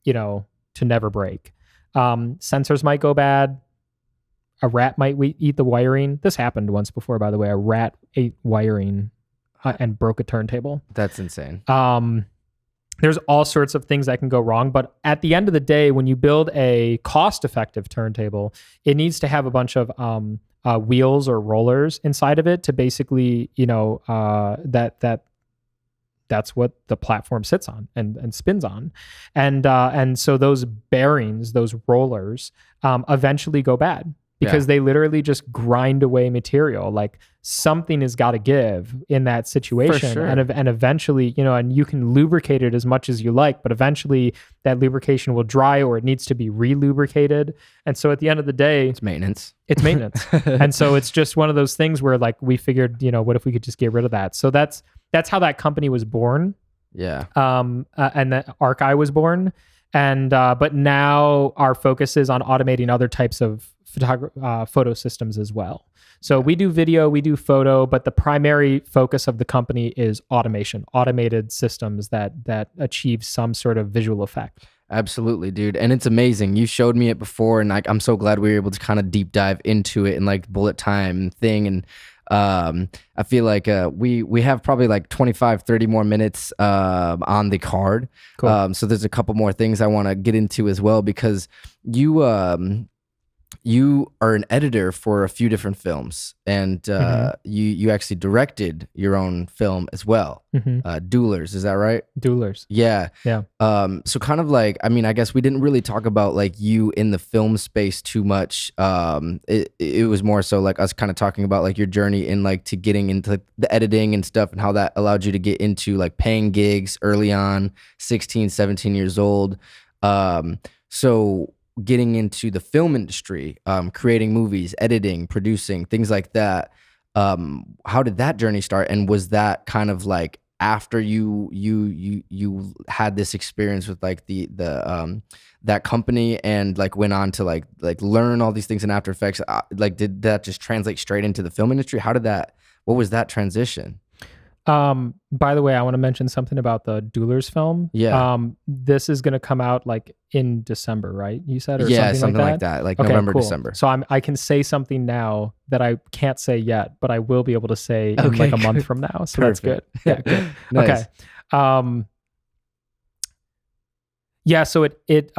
to never break. Sensors might go bad. A rat might eat the wiring. This happened once before, by the way. A rat ate wiring and broke a turntable. That's insane. There's all sorts of things that can go wrong. But at the end of the day, when you build a cost-effective turntable, it needs to have a bunch of wheels or rollers inside of it to basically, that's what the platform sits on and spins on. And so those bearings, those rollers, eventually go bad. Because they literally just grind away material. Like, something has got to give in that situation. Sure. And eventually, and you can lubricate it as much as you like, but eventually that lubrication will dry, or it needs to be re-lubricated. And so at the end of the day, it's maintenance. And so it's just one of those things where, like, we figured, what if we could just get rid of that? So that's how that company was born. Yeah. And then Arceye was born. And but now our focus is on automating other types of photo systems as well. So we do video, we do photo, but the primary focus of the company is automation, automated systems that achieve some sort of visual effect. Absolutely, dude. And it's amazing. You showed me it before, and like I'm so glad we were able to kind of deep dive into it and like bullet time thing. And I feel like we have probably like 25, 30 more minutes on the card. Cool. So there's a couple more things I want to get into as well, because you are an editor for a few different films, and you actually directed your own film as well. Duelers, is that right? Duelers. Yeah. Yeah. So kind of like, I mean, I guess we didn't really talk about like you in the film space too much. It was more so like us kind of talking about like your journey in like to getting into the editing and stuff, and how that allowed you to get into like paying gigs early on, 16, 17 years old. So getting into the film industry, creating movies, editing, producing, things like that. How did that journey start? And was that kind of like after you had this experience with like the that company and like went on to like learn all these things in After Effects? Like, did that just translate straight into the film industry? What was that transition? By the way, I want to mention something about the Duelers film. Yeah. This is going to come out like in December, right? You said, or Yeah, something like that? like Okay, November, cool. December. So I can say something now that I can't say yet, but I will be able to say in like a month from now. So that's good. Yeah, good. Nice. Okay. Yeah, so it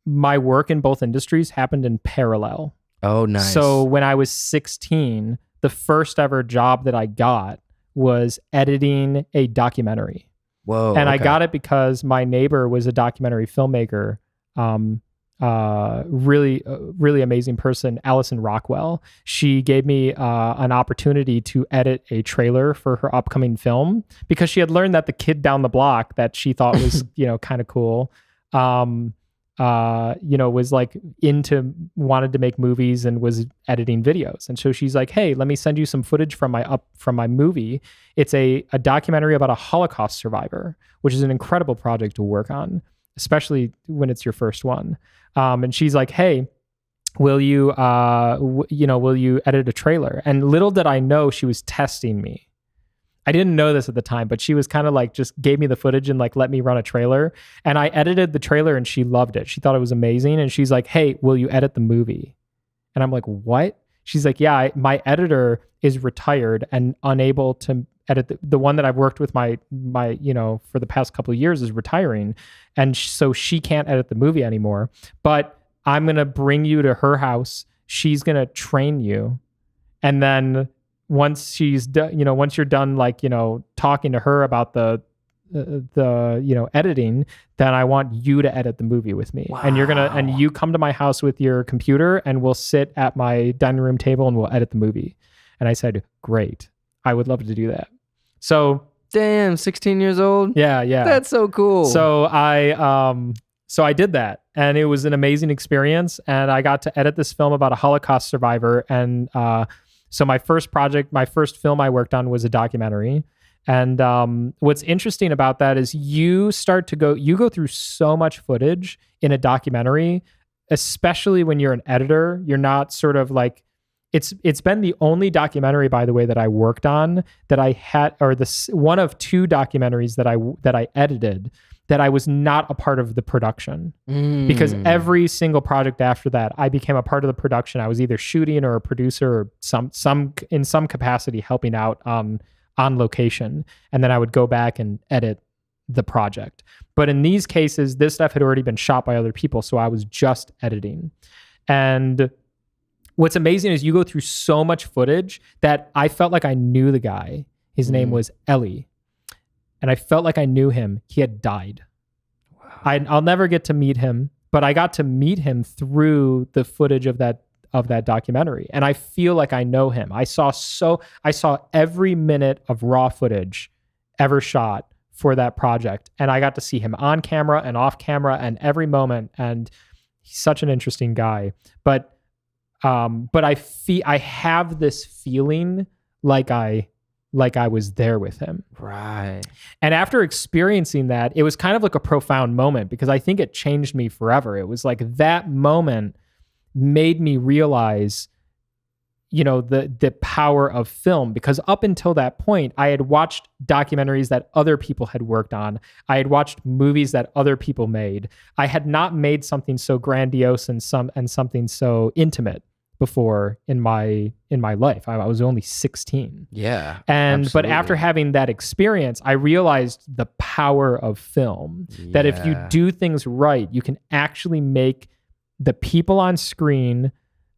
my work in both industries happened in parallel. Oh, nice. So when I was 16, the first ever job that I got was editing a documentary. Whoa. And I okay. got it because my neighbor was a documentary filmmaker. Really amazing person, Allison Rockwell. She gave me an opportunity to edit a trailer for her upcoming film because she had learned that the kid down the block that she thought was, kind of cool, was like wanted to make movies and was editing videos. And so she's like, hey, let me send you some footage from my movie. It's a documentary about a Holocaust survivor, which is an incredible project to work on, especially when it's your first one. And she's like, hey, will you edit a trailer? And little did I know she was testing me. I didn't know this at the time, but she was kind of like, just gave me the footage and like, let me run a trailer. And I edited the trailer and she loved it. She thought it was amazing. And she's like, hey, will you edit the movie? And I'm like, what? She's like, yeah, my editor is retired and unable to edit the one that I've worked with my for the past couple of years is retiring. And so she can't edit the movie anymore, but I'm going to bring you to her house. She's going to train you. And then once she's done, once you're done, like, talking to her about the editing, then I want you to edit the movie with me. Wow. And you come to my house with your computer and we'll sit at my dining room table and we'll edit the movie. And I said, great. I would love to do that. So damn, 16 years old. Yeah. That's so cool. So I did that and it was an amazing experience. And I got to edit this film about a Holocaust survivor. And, so my first film I worked on was a documentary. And what's interesting about that is you go through so much footage in a documentary, especially when you're an editor. You're not sort of like, it's been the only documentary, by the way, that I worked on that I had, or one of two documentaries that I edited that I was not a part of the production, because every single project after that, I became a part of the production. I was either shooting or a producer or some in some capacity helping out on location. And then I would go back and edit the project. But in these cases, this stuff had already been shot by other people. So I was just editing. And what's amazing is you go through so much footage that I felt like I knew the guy. His name was Ellie. And I felt like I knew him. He had died. Wow. I'll never get to meet him, but I got to meet him through the footage of that documentary. And I feel like I know him. I saw every minute of raw footage ever shot for that project. And I got to see him on camera and off camera and every moment. And he's such an interesting guy. But I have this feeling like I like I was there with him. Right. And after experiencing that, it was kind of like a profound moment because I think it changed me forever. It was like that moment made me realize, the power of film, because up until that point, I had watched documentaries that other people had worked on. I had watched movies that other people made. I had not made something so grandiose and something so intimate before in my life. I was only 16. Yeah. But after having that experience, I realized the power of film, that if you do things right, you can actually make the people on screen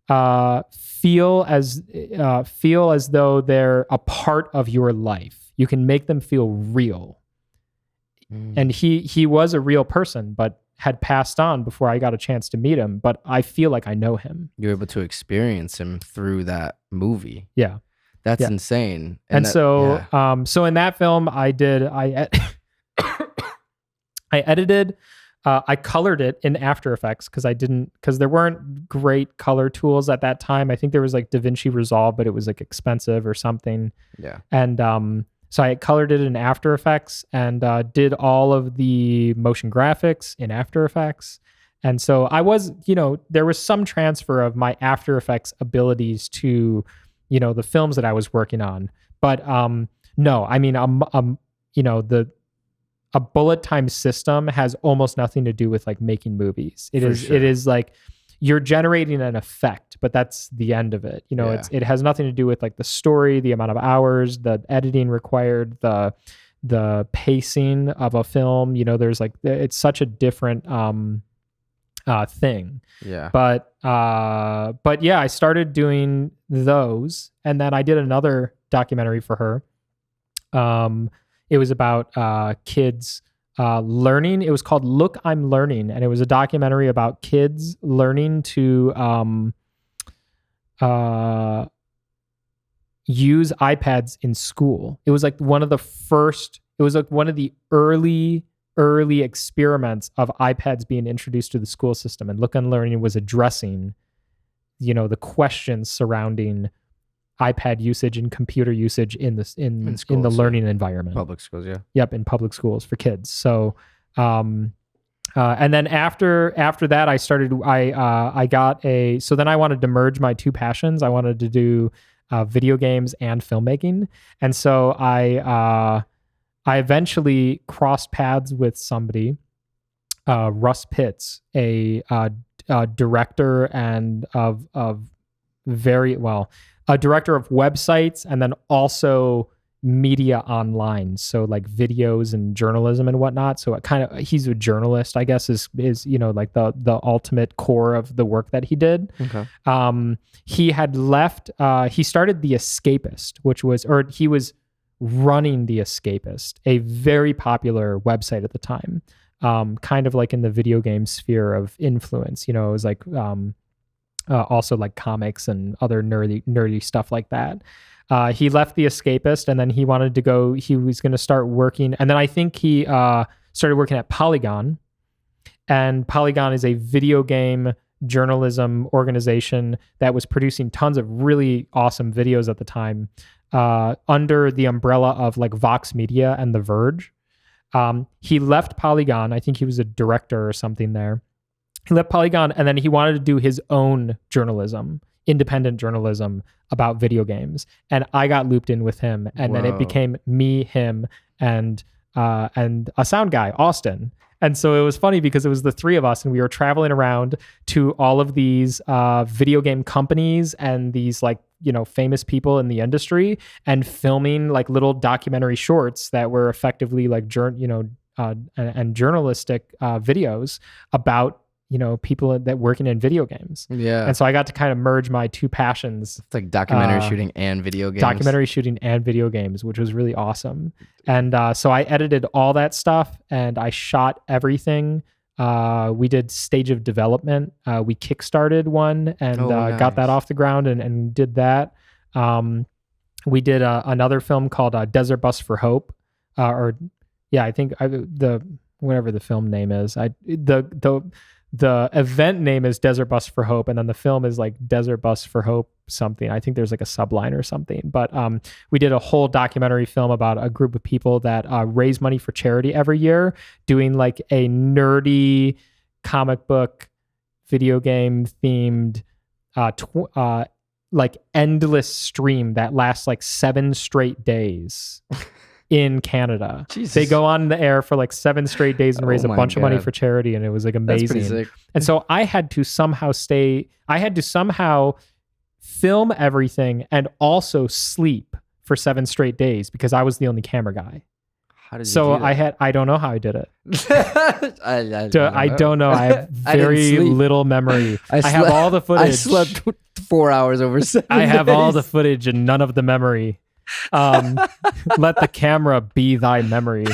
feel as though they're a part of your life. You can make them feel real. And he was a real person, but had passed on before I got a chance to meet him. But I feel like I know him. You're able to experience him through that movie. Yeah, that's insane. So in that film, I edited. I colored it in After Effects because there weren't great color tools at that time. I think there was like DaVinci Resolve, but it was like expensive or something. Yeah. And so I colored it in After Effects and did all of the motion graphics in After Effects. And so I was, there was some transfer of my After Effects abilities to, the films that I was working on. But no, I mean, a bullet time system has almost nothing to do with like making movies. It is like you're generating an effect, but that's the end of it. It has nothing to do with like the story, the amount of hours, the editing required, the pacing of a film. There's like, it's such a different thing. Yeah. But yeah, I started doing those, and then I did another documentary for her. It was about kids learning. It was called Look, I'm Learning. And it was a documentary about kids learning to use iPads in school. It was like one of the early experiments of iPads being introduced to the school system. And Look, I'm Learning was addressing, the questions surrounding iPad usage and computer usage in the learning environment. Public schools, yeah. Yep, in public schools for kids. So, and then after that, so then I wanted to merge my two passions. I wanted to do video games and filmmaking, and so I eventually crossed paths with somebody, Russ Pitts, a director and a director of websites, and then also media online. So like videos and journalism and whatnot. So he's a journalist, I guess is like the ultimate core of the work that he did. Okay. He had left, he started The Escapist, he was running The Escapist, a very popular website at the time. Kind of like in the video game sphere of influence, it was like, also like comics and other nerdy stuff like that. He left The Escapist, and then he was going to start working. And then I think he started working at Polygon, and Polygon is a video game journalism organization that was producing tons of really awesome videos at the time, under the umbrella of like Vox Media and The Verge. He left Polygon. I think he was a director or something there. He left Polygon, and then he wanted to do his own journalism, independent journalism about video games. And I got looped in with him, and then it became me, him, and a sound guy, Austin. And so it was funny because it was the three of us, and we were traveling around to all of these video game companies and these like, famous people in the industry, and filming like little documentary shorts that were effectively like and journalistic videos about people that working in video games. Yeah. And so I got to kind of merge my two passions. It's like documentary shooting and video games. Documentary shooting and video games, which was really awesome. And so I edited all that stuff, and I shot everything. We did stage of development. We kickstarted one and got that off the ground and did that. We did another film called Desert Bus for Hope. I think whatever the film name is. the event name is Desert Bus for Hope, and then the film is like Desert Bus for Hope something. I think there's like a subline or something. But we did a whole documentary film about a group of people that raise money for charity every year, doing like a nerdy comic book, video game themed, like endless stream that lasts like 7 straight days. In Canada. Jesus. They go on the air for like 7 straight days and raise a bunch of money for charity, and it was like amazing. And so I had to somehow film everything and also sleep for 7 straight days because I was the only camera guy. How did you do that? I don't know how I did it. I don't know. I have very little memory. I have all the footage. I slept 4 hours over 7 I have days. all the footage and none of the memory. Let the camera be thy memory.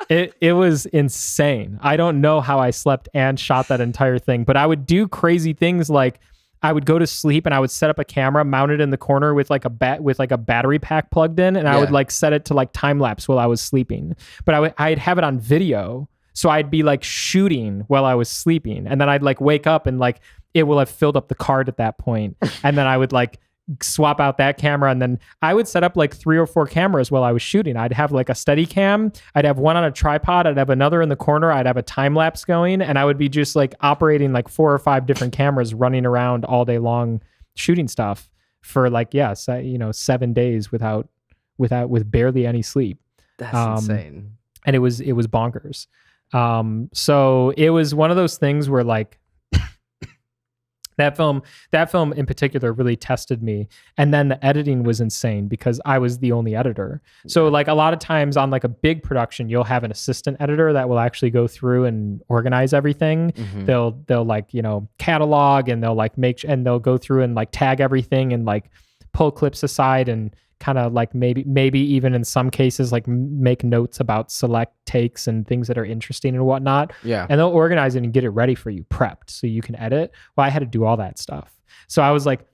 It was insane. I don't know how I slept and shot that entire thing, but I would do crazy things like I would go to sleep and I would set up a camera mounted in the corner with like a battery pack plugged in, and I would like set it to like time lapse while I was sleeping. But I'd have it on video, so I'd be like shooting while I was sleeping, and then I'd like wake up and like it will have filled up the card at that point, and then I would like swap out that camera, and then I would set up like 3 or 4 cameras while I was shooting. I'd have like a steady cam, I'd have one on a tripod, I'd have another in the corner, I'd have a time lapse going, and I would be just like operating like 4 or 5 different cameras running around all day long shooting stuff for like 7 days with barely any sleep. That's insane. And it was bonkers. So it was one of those things where like that film in particular really tested me. And then the editing was insane because I was the only editor. So like a lot of times on like a big production, you'll have an assistant editor that will actually go through and organize everything. Mm-hmm. They'll like, catalog, and they'll like and they'll go through and like tag everything and like pull clips aside and kind of like maybe even in some cases like make notes about select takes and things that are interesting and whatnot. Yeah. And they'll organize it and get it ready for you prepped so you can edit. Well, I had to do all that stuff. So I was like,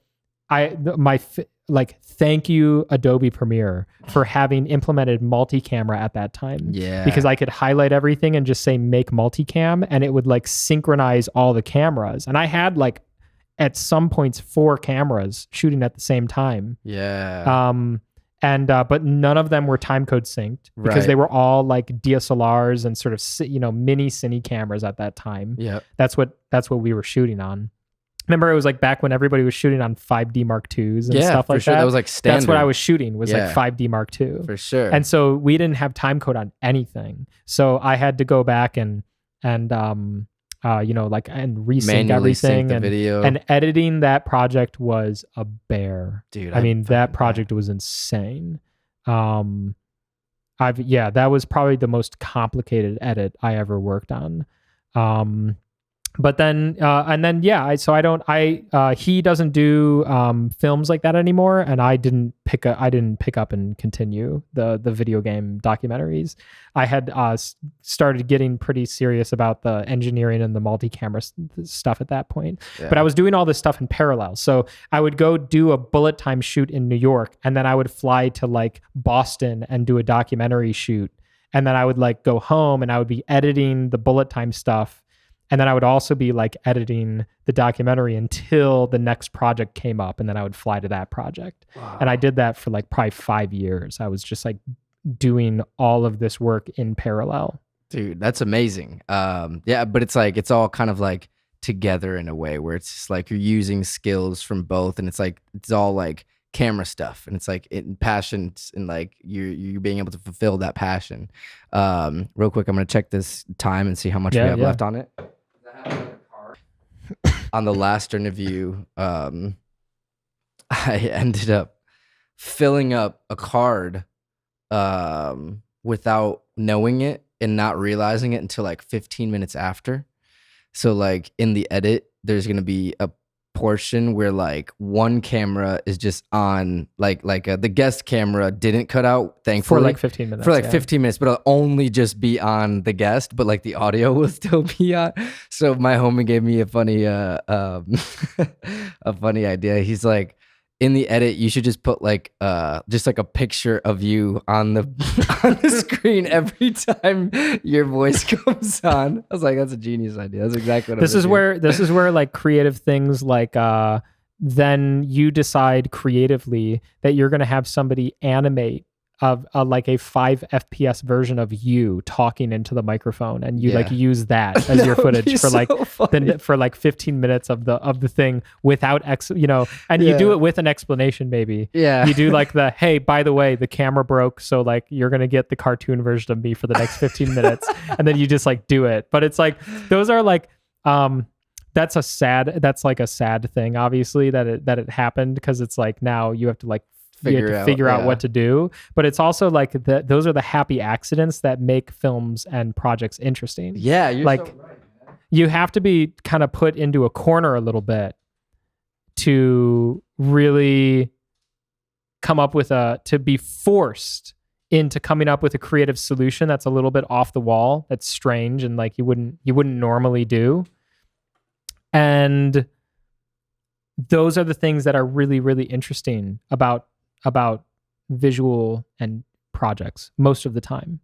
thank you Adobe Premiere for having implemented multi-camera at that time. Yeah. Because I could highlight everything and just say make multicam, and it would like synchronize all the cameras. And I had like at some points 4 cameras shooting at the same time. Yeah. But none of them were timecode synced because they were all like DSLRs and sort of mini cine cameras at that time. Yeah. That's what we were shooting on. Remember, it was like back when everybody was shooting on 5D Mark IIs and stuff like that. That was like standard. That's what I was shooting was like 5D Mark II. For sure. And so we didn't have timecode on anything. So I had to go back and resync everything, and video. And editing that project was a bear. Dude, I mean, that project was insane. That was probably the most complicated edit I ever worked on. But then, he doesn't do films like that anymore, and I didn't pick up and continue the video game documentaries. I had started getting pretty serious about the engineering and the multi-camera stuff at that point. Yeah. But I was doing all this stuff in parallel. So I would go do a bullet time shoot in New York, and then I would fly to like Boston and do a documentary shoot, and then I would like go home and I would be editing the bullet time stuff. And then I would also be like editing the documentary until the next project came up, and then I would fly to that project. Wow. And I did that for like probably 5 years. I was just like doing all of this work in parallel. Dude, that's amazing. But it's like, it's all kind of like together in a way where it's just like you're using skills from both, and it's like, it's all like camera stuff, and it's like passion, and like you're being able to fulfill that passion. Real quick, I'm going to check this time and see how much we have left on it. On the last interview, I ended up filling up a card without knowing it and not realizing it until like 15 minutes after. So like in the edit, there's going to be a portion where like one camera is just on, the guest camera didn't cut out, thankfully, for like 15 minutes. 15 minutes, but it'll only just be on the guest, but like the audio will still be on. So my homie gave me a funny a funny idea. He's like, in the edit, you should just put like just like a picture of you on the on the screen every time your voice comes on. I was like, that's a genius idea. That's exactly what this is where like creative things like then you decide creatively that you're going to have somebody animate of like a 5 FPS version of you talking into the microphone, and you like use that as your footage for like for like 15 minutes of the thing without and you do it with an explanation. Maybe you do like the, hey, by the way, the camera broke, so like you're gonna get the cartoon version of me for the next 15 minutes, and then you just like do it. But it's like those are like that's like a sad thing, obviously, that it happened, because it's like now you have to like figure out what to do. But it's also like those are the happy accidents that make films and projects interesting. Yeah, you're like so right, man. You have to be kind of put into a corner a little bit to really come up with to be forced into coming up with a creative solution that's a little bit off the wall, that's strange, and like you wouldn't normally do. And those are the things that are really, really interesting about visual and projects most of the time,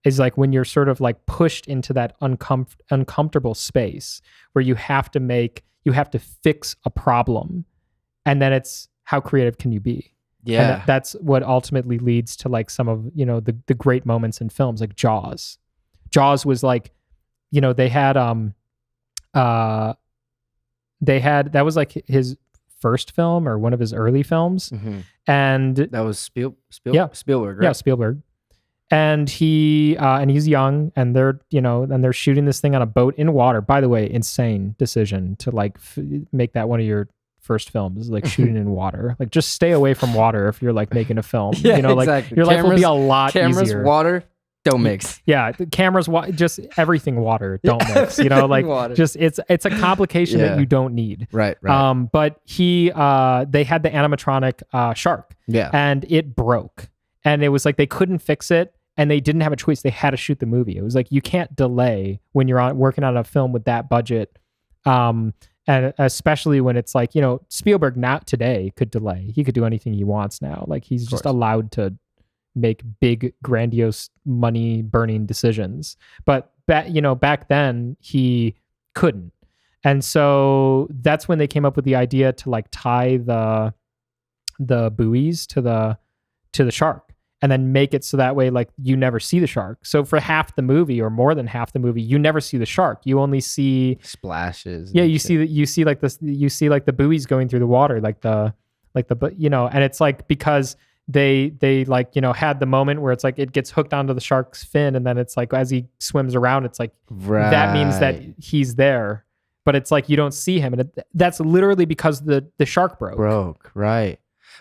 is like when you're sort of like pushed into that uncomfortable space where you have to fix a problem, and then it's how creative can you be? Yeah. And that's what ultimately leads to like some of, the great moments in films, like Jaws. Jaws was like, they had that was like his first film or one of his early films. Mm-hmm. And that was Spielberg, right? Yeah, Spielberg. And he's young, and they're shooting this thing on a boat in water. By the way, insane decision to like make that one of your first films, like shooting in water. Like, just stay away from water if you're like making a film. Exactly. Like your life will be a lot easier. Water, don't mix. Yeah, the cameras, just everything water, don't mix. Water. Just it's a complication that you don't need. Right. But they had the animatronic shark. Yeah. And it broke, and it was like they couldn't fix it, and they didn't have a choice. They had to shoot the movie. It was like, you can't delay when you're working on a film with that budget. And especially when it's like, Spielberg now today could delay. He could do anything he wants now. Like, he's just allowed to make big, grandiose, money burning decisions. But back then he couldn't. And so that's when they came up with the idea to like tie the buoys to the shark, and then make it so that way like you never see the shark. So for half the movie, or more than half the movie, you never see the shark. You only see splashes. Yeah, you see like the buoys going through the water, and it's like because they like had the moment where it's like it gets hooked onto the shark's fin, and then it's like as he swims around, it's like that means that he's there, but it's like you don't see him, and that's literally because the shark broke. Right.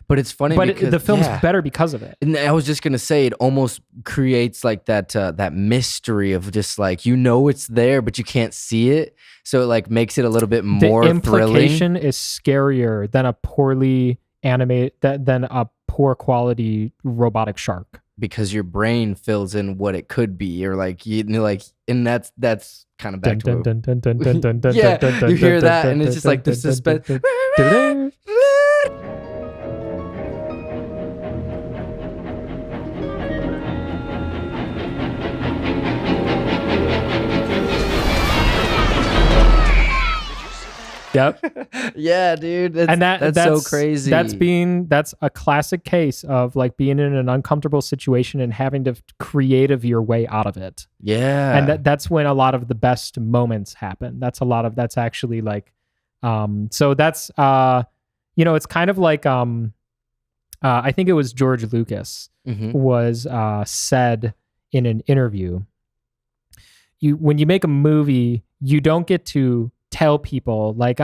But it's funny, because the film's better because of it. And I was just gonna say, it almost creates like that mystery of just like, it's there, but you can't see it. So it like makes it a little bit more thrilling. The implication is scarier than a poorly animated, than a poor quality robotic shark. Because your brain fills in what it could be, or like and that's kind of back to you hear that, and it's just like the suspense. Yep. Yeah, dude. That's so crazy. That's a classic case of like being in an uncomfortable situation and having to creative your way out of it. Yeah. And that's when a lot of the best moments happen. That's actually like, so that's, it's kind of like, I think it was George Lucas was said in an interview, when you make a movie, you don't get to tell people like,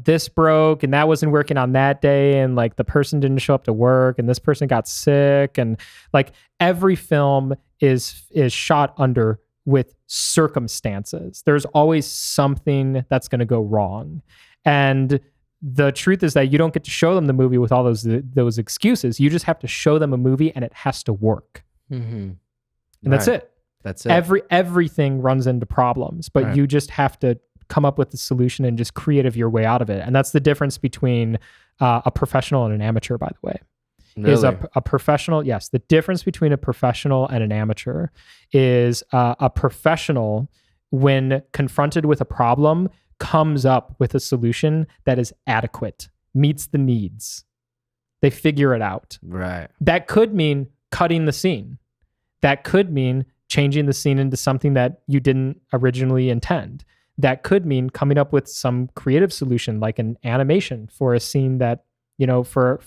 this broke and that wasn't working on that day, and like the person didn't show up to work and this person got sick, and like every film is shot under with circumstances. There's always something that's going to go wrong, and the truth is that you don't get to show them the movie with all those excuses. You just have to show them a movie, and it has to work. And that's it. That's it. Everything runs into problems, but you just have to come up with the solution and just creative your way out of it. And that's the difference between a professional and an amateur, by the way. Really? Is a professional, yes, the difference between a professional and an amateur is a professional, when confronted with a problem, comes up with a solution that is adequate, meets the needs. They figure it out. Right. That could mean cutting the scene. That could mean changing the scene into something that you didn't originally intend. That could mean coming up with some creative solution, like an animation for a scene that, you know, for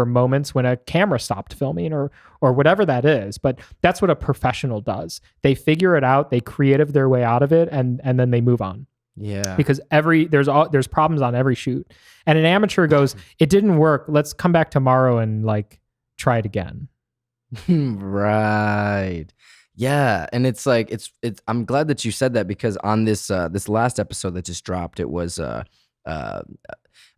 moments when a camera stopped filming or whatever that is. But that's what a professional does. They figure it out, they creative their way out of it, and then they move on. Yeah. Because there's problems on every shoot. And an amateur goes, it didn't work. Let's come back tomorrow and like try it again. Right. Yeah. And it's like, it's I'm glad that you said that, because on this last episode that just dropped, it was a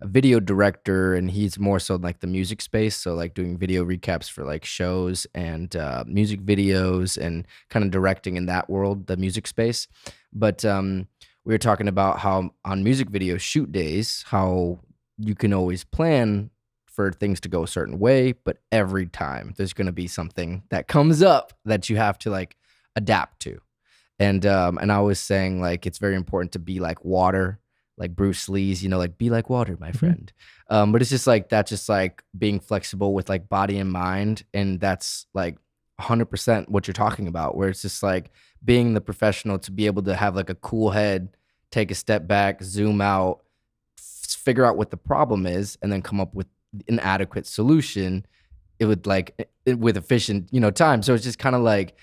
video director, and he's more so like the music space. So like doing video recaps for like shows and music videos, and kind of directing in that world, the music space. But we were talking about how on music video shoot days, how you can always plan for things to go a certain way, but every time there's going to be something that comes up that you have to like adapt to. And I was saying, like, it's very important to be like water, like Bruce Lee's, you know, like be like water, my friend. But it's just like, that's just like being flexible with like body and mind. And that's like 100% what you're talking about, where it's just like being the professional to be able to have like a cool head, take a step back, zoom out, figure out what the problem is, and then come up with an adequate solution. It would like with efficient, you know, time. So it's just kind of like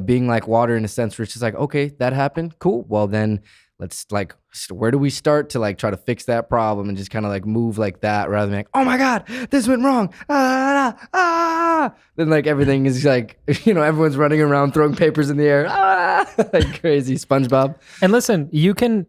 being like water in a sense, where it's just like, okay, that happened, cool. Well, then let's like, where do we start to like try to fix that problem, and just kind of like move like that, rather than like, oh my God, this went wrong. Then like everything is like, you know, everyone's running around throwing papers in the air, like crazy SpongeBob. And listen, you can,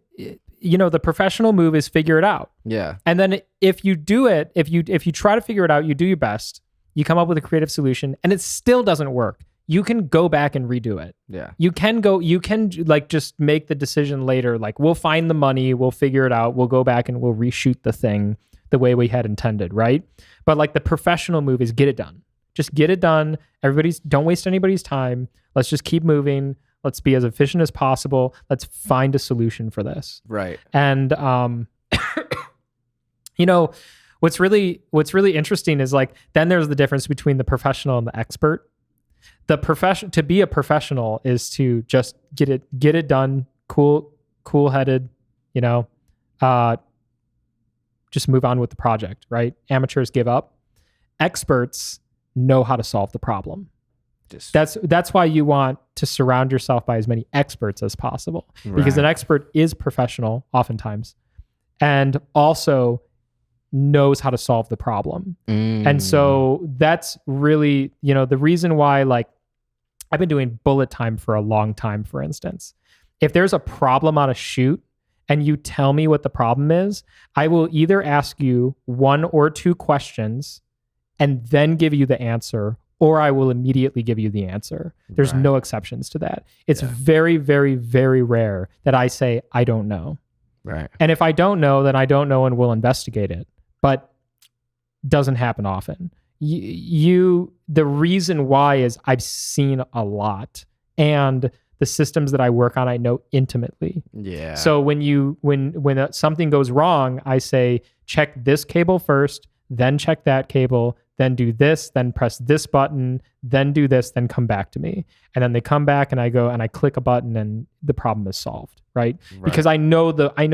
you know, the professional move is figure it out. Yeah. And then if you do it, if you try to figure it out, you do your best, you come up with a creative solution, and it still doesn't work, you can go back and redo it. Yeah. You can like just make the decision later, like we'll find the money, we'll figure it out, we'll go back and we'll reshoot the thing the way we had intended, right? But like the professional move is get it done. Just get it done. Don't waste anybody's time. Let's just keep moving. Let's be as efficient as possible. Let's find a solution for this. Right. And you know, what's really interesting is like, then there's the difference between the professional and the expert. To be a professional is to just get it done, cool-headed, you know, just move on with the project, right? Amateurs give up. Experts know how to solve the problem. That's why you want to surround yourself by as many experts as possible, because an expert is professional oftentimes, and also knows how to solve the problem. And so that's really, you know, the reason why, like, I've been doing bullet time for a long time, for instance. If there's a problem on a shoot and you tell me what the problem is, I will either ask you one or two questions and then give you the answer, or I will immediately give you the answer. There's no exceptions to that. It's very, very, very rare that I say, I don't know. Right. And if I don't know, then I don't know and we'll investigate it. But doesn't happen often. The reason why is I've seen a lot, and the systems that I work on, I know intimately. Yeah. So when something goes wrong, I say, check this cable first, then check that cable, then do this, then press this button, then do this, then come back to me. And then they come back and I go and I click a button and the problem is solved, right? Because I know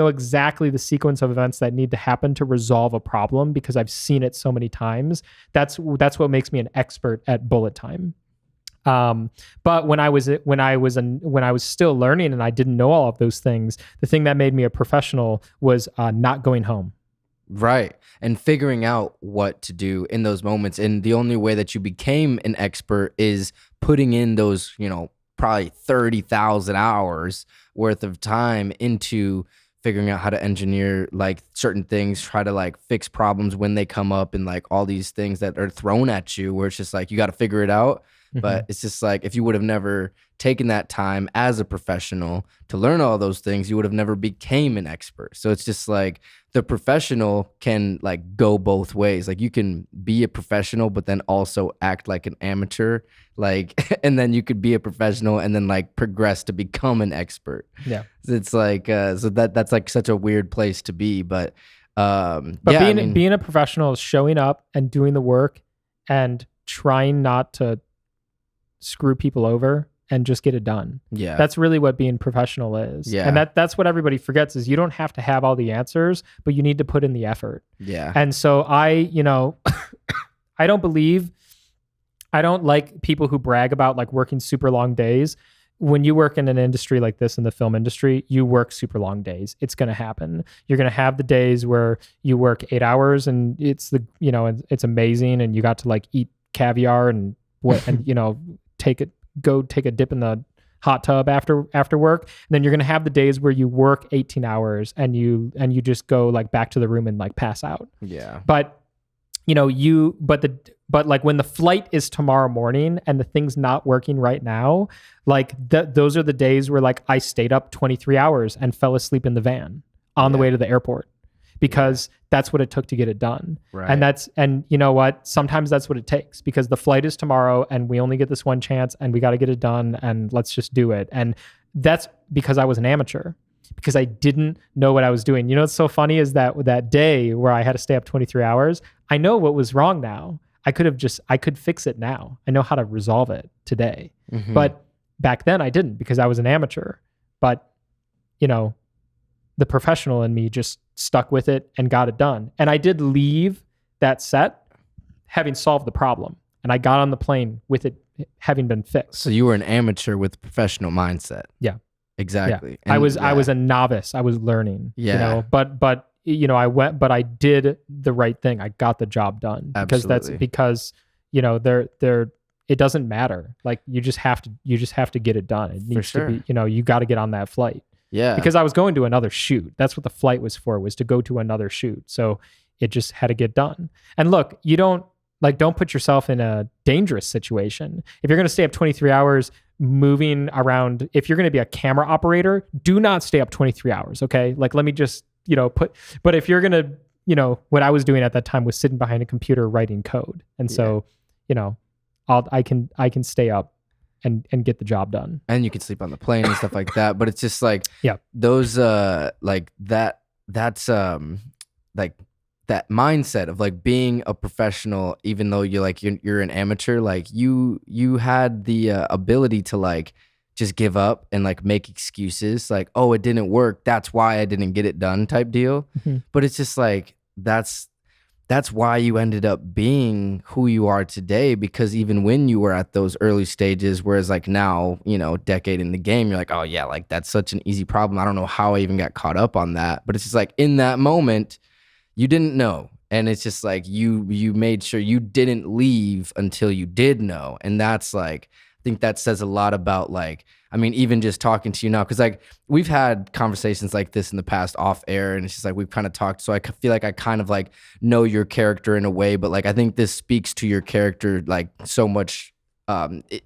exactly the sequence of events that need to happen to resolve a problem, because I've seen it so many times. That's what makes me an expert at bullet time. But when I was still learning and I didn't know all of those things, the thing that made me a professional was not going home. Right. And figuring out what to do in those moments. And the only way that you became an expert is putting in those, you know, probably 30,000 hours worth of time into figuring out how to engineer like certain things, try to like fix problems when they come up, and like all these things that are thrown at you, where it's just like, you got to figure it out. But it's just like, if you would have never taken that time as a professional to learn all those things, you would have never became an expert. So it's just like, the professional can like go both ways. Like, you can be a professional, but then also act like an amateur. Like, and then you could be a professional and then like progress to become an expert. Yeah. It's like, so that's like such a weird place to be. But being a professional is showing up and doing the work and trying not to screw people over and just get it done. Yeah. That's really what being professional is. Yeah. And that's what everybody forgets, is you don't have to have all the answers, but you need to put in the effort. Yeah. And so I don't like people who brag about like working super long days. When you work in an industry like this, in the film industry, you work super long days. It's going to happen. You're going to have the days where you work 8 hours and it's amazing. And you got to like eat caviar and go take a dip in the hot tub after work. And then you're going to have the days where you work 18 hours and you just go like back to the room and like pass out. Yeah. But but like when the flight is tomorrow morning and the thing's not working right now, like those are the days where like I stayed up 23 hours and fell asleep in the van on the way to the airport, because that's what it took to get it done. Right. And you know what? Sometimes that's what it takes, because the flight is tomorrow and we only get this one chance and we got to get it done and let's just do it. And that's because I was an amateur, because I didn't know what I was doing. You know, what's so funny is that day where I had to stay up 23 hours, I know what was wrong now. I could fix it now. I know how to resolve it today. Mm-hmm. But back then I didn't, because I was an amateur. But, you know, the professional in me just stuck with it and got it done. And I did leave that set having solved the problem. And I got on the plane with it having been fixed. So you were an amateur with a professional mindset. Yeah. Exactly. Yeah. I was a novice. I was learning. Yeah. You know, but you know, I did the right thing. I got the job done. Absolutely. Because you know, it doesn't matter. Like you just have to get it done. It needs to be, you know, you got to get on that flight. Yeah. Because I was going to another shoot. That's what the flight was for, was to go to another shoot. So it just had to get done. And look, don't put yourself in a dangerous situation. If you're going to stay up 23 hours moving around, if you're going to be a camera operator, do not stay up 23 hours. Okay. Like, let me just, you know, but if you're going to, you know, what I was doing at that time was sitting behind a computer writing code. And so, you know, I can stay up and get the job done. And you can sleep on the plane and stuff like that. But it's just like, yeah, those, like that's like that mindset of like being a professional, even though you're an amateur, like you had the ability to like just give up and like make excuses like, oh, it didn't work, that's why I didn't get it done type deal. Mm-hmm. But it's just like, that's why you ended up being who you are today, because even when you were at those early stages, whereas like now, you know, decade in the game, you're like, oh yeah, like that's such an easy problem, I don't know how I even got caught up on that. But it's just like, in that moment you didn't know, and it's just like you made sure you didn't leave until you did know. And that's like, I think that says a lot about like, I mean, even just talking to you now, because like we've had conversations like this in the past off air, and it's just like we've kind of talked, so I feel like I kind of like know your character in a way, but like I think this speaks to your character like so much,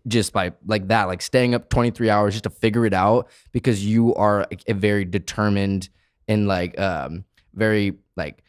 just by like that, like staying up 23 hours just to figure it out, because you are a very determined and like very like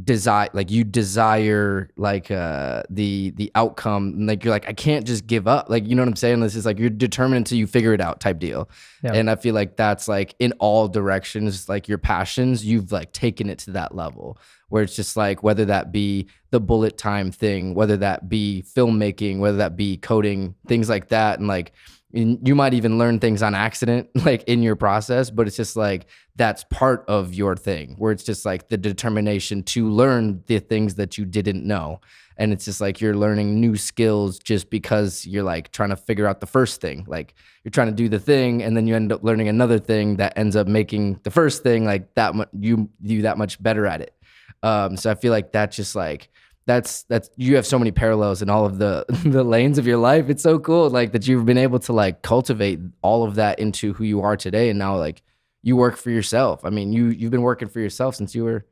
desire, like you desire like the outcome, like you're like, I can't just give up, like, you know what I'm saying? This is like, you're determined until you figure it out type deal. Yeah. And I feel like that's like in all directions, like your passions, you've like taken it to that level where it's just like, whether that be the bullet time thing, whether that be filmmaking, whether that be coding, things like that. And like, you might even learn things on accident, like in your process, but it's just like, that's part of your thing, where it's just like the determination to learn the things that you didn't know. And it's just like, you're learning new skills just because you're like trying to figure out the first thing. Like you're trying to do the thing, and then you end up learning another thing that ends up making the first thing like that you that much better at it. So I feel like that's just like, that's you have so many parallels in all of the lanes of your life. It's so cool, like that you've been able to like cultivate all of that into who you are today, and now like you work for yourself. I mean, you've been working for yourself since you were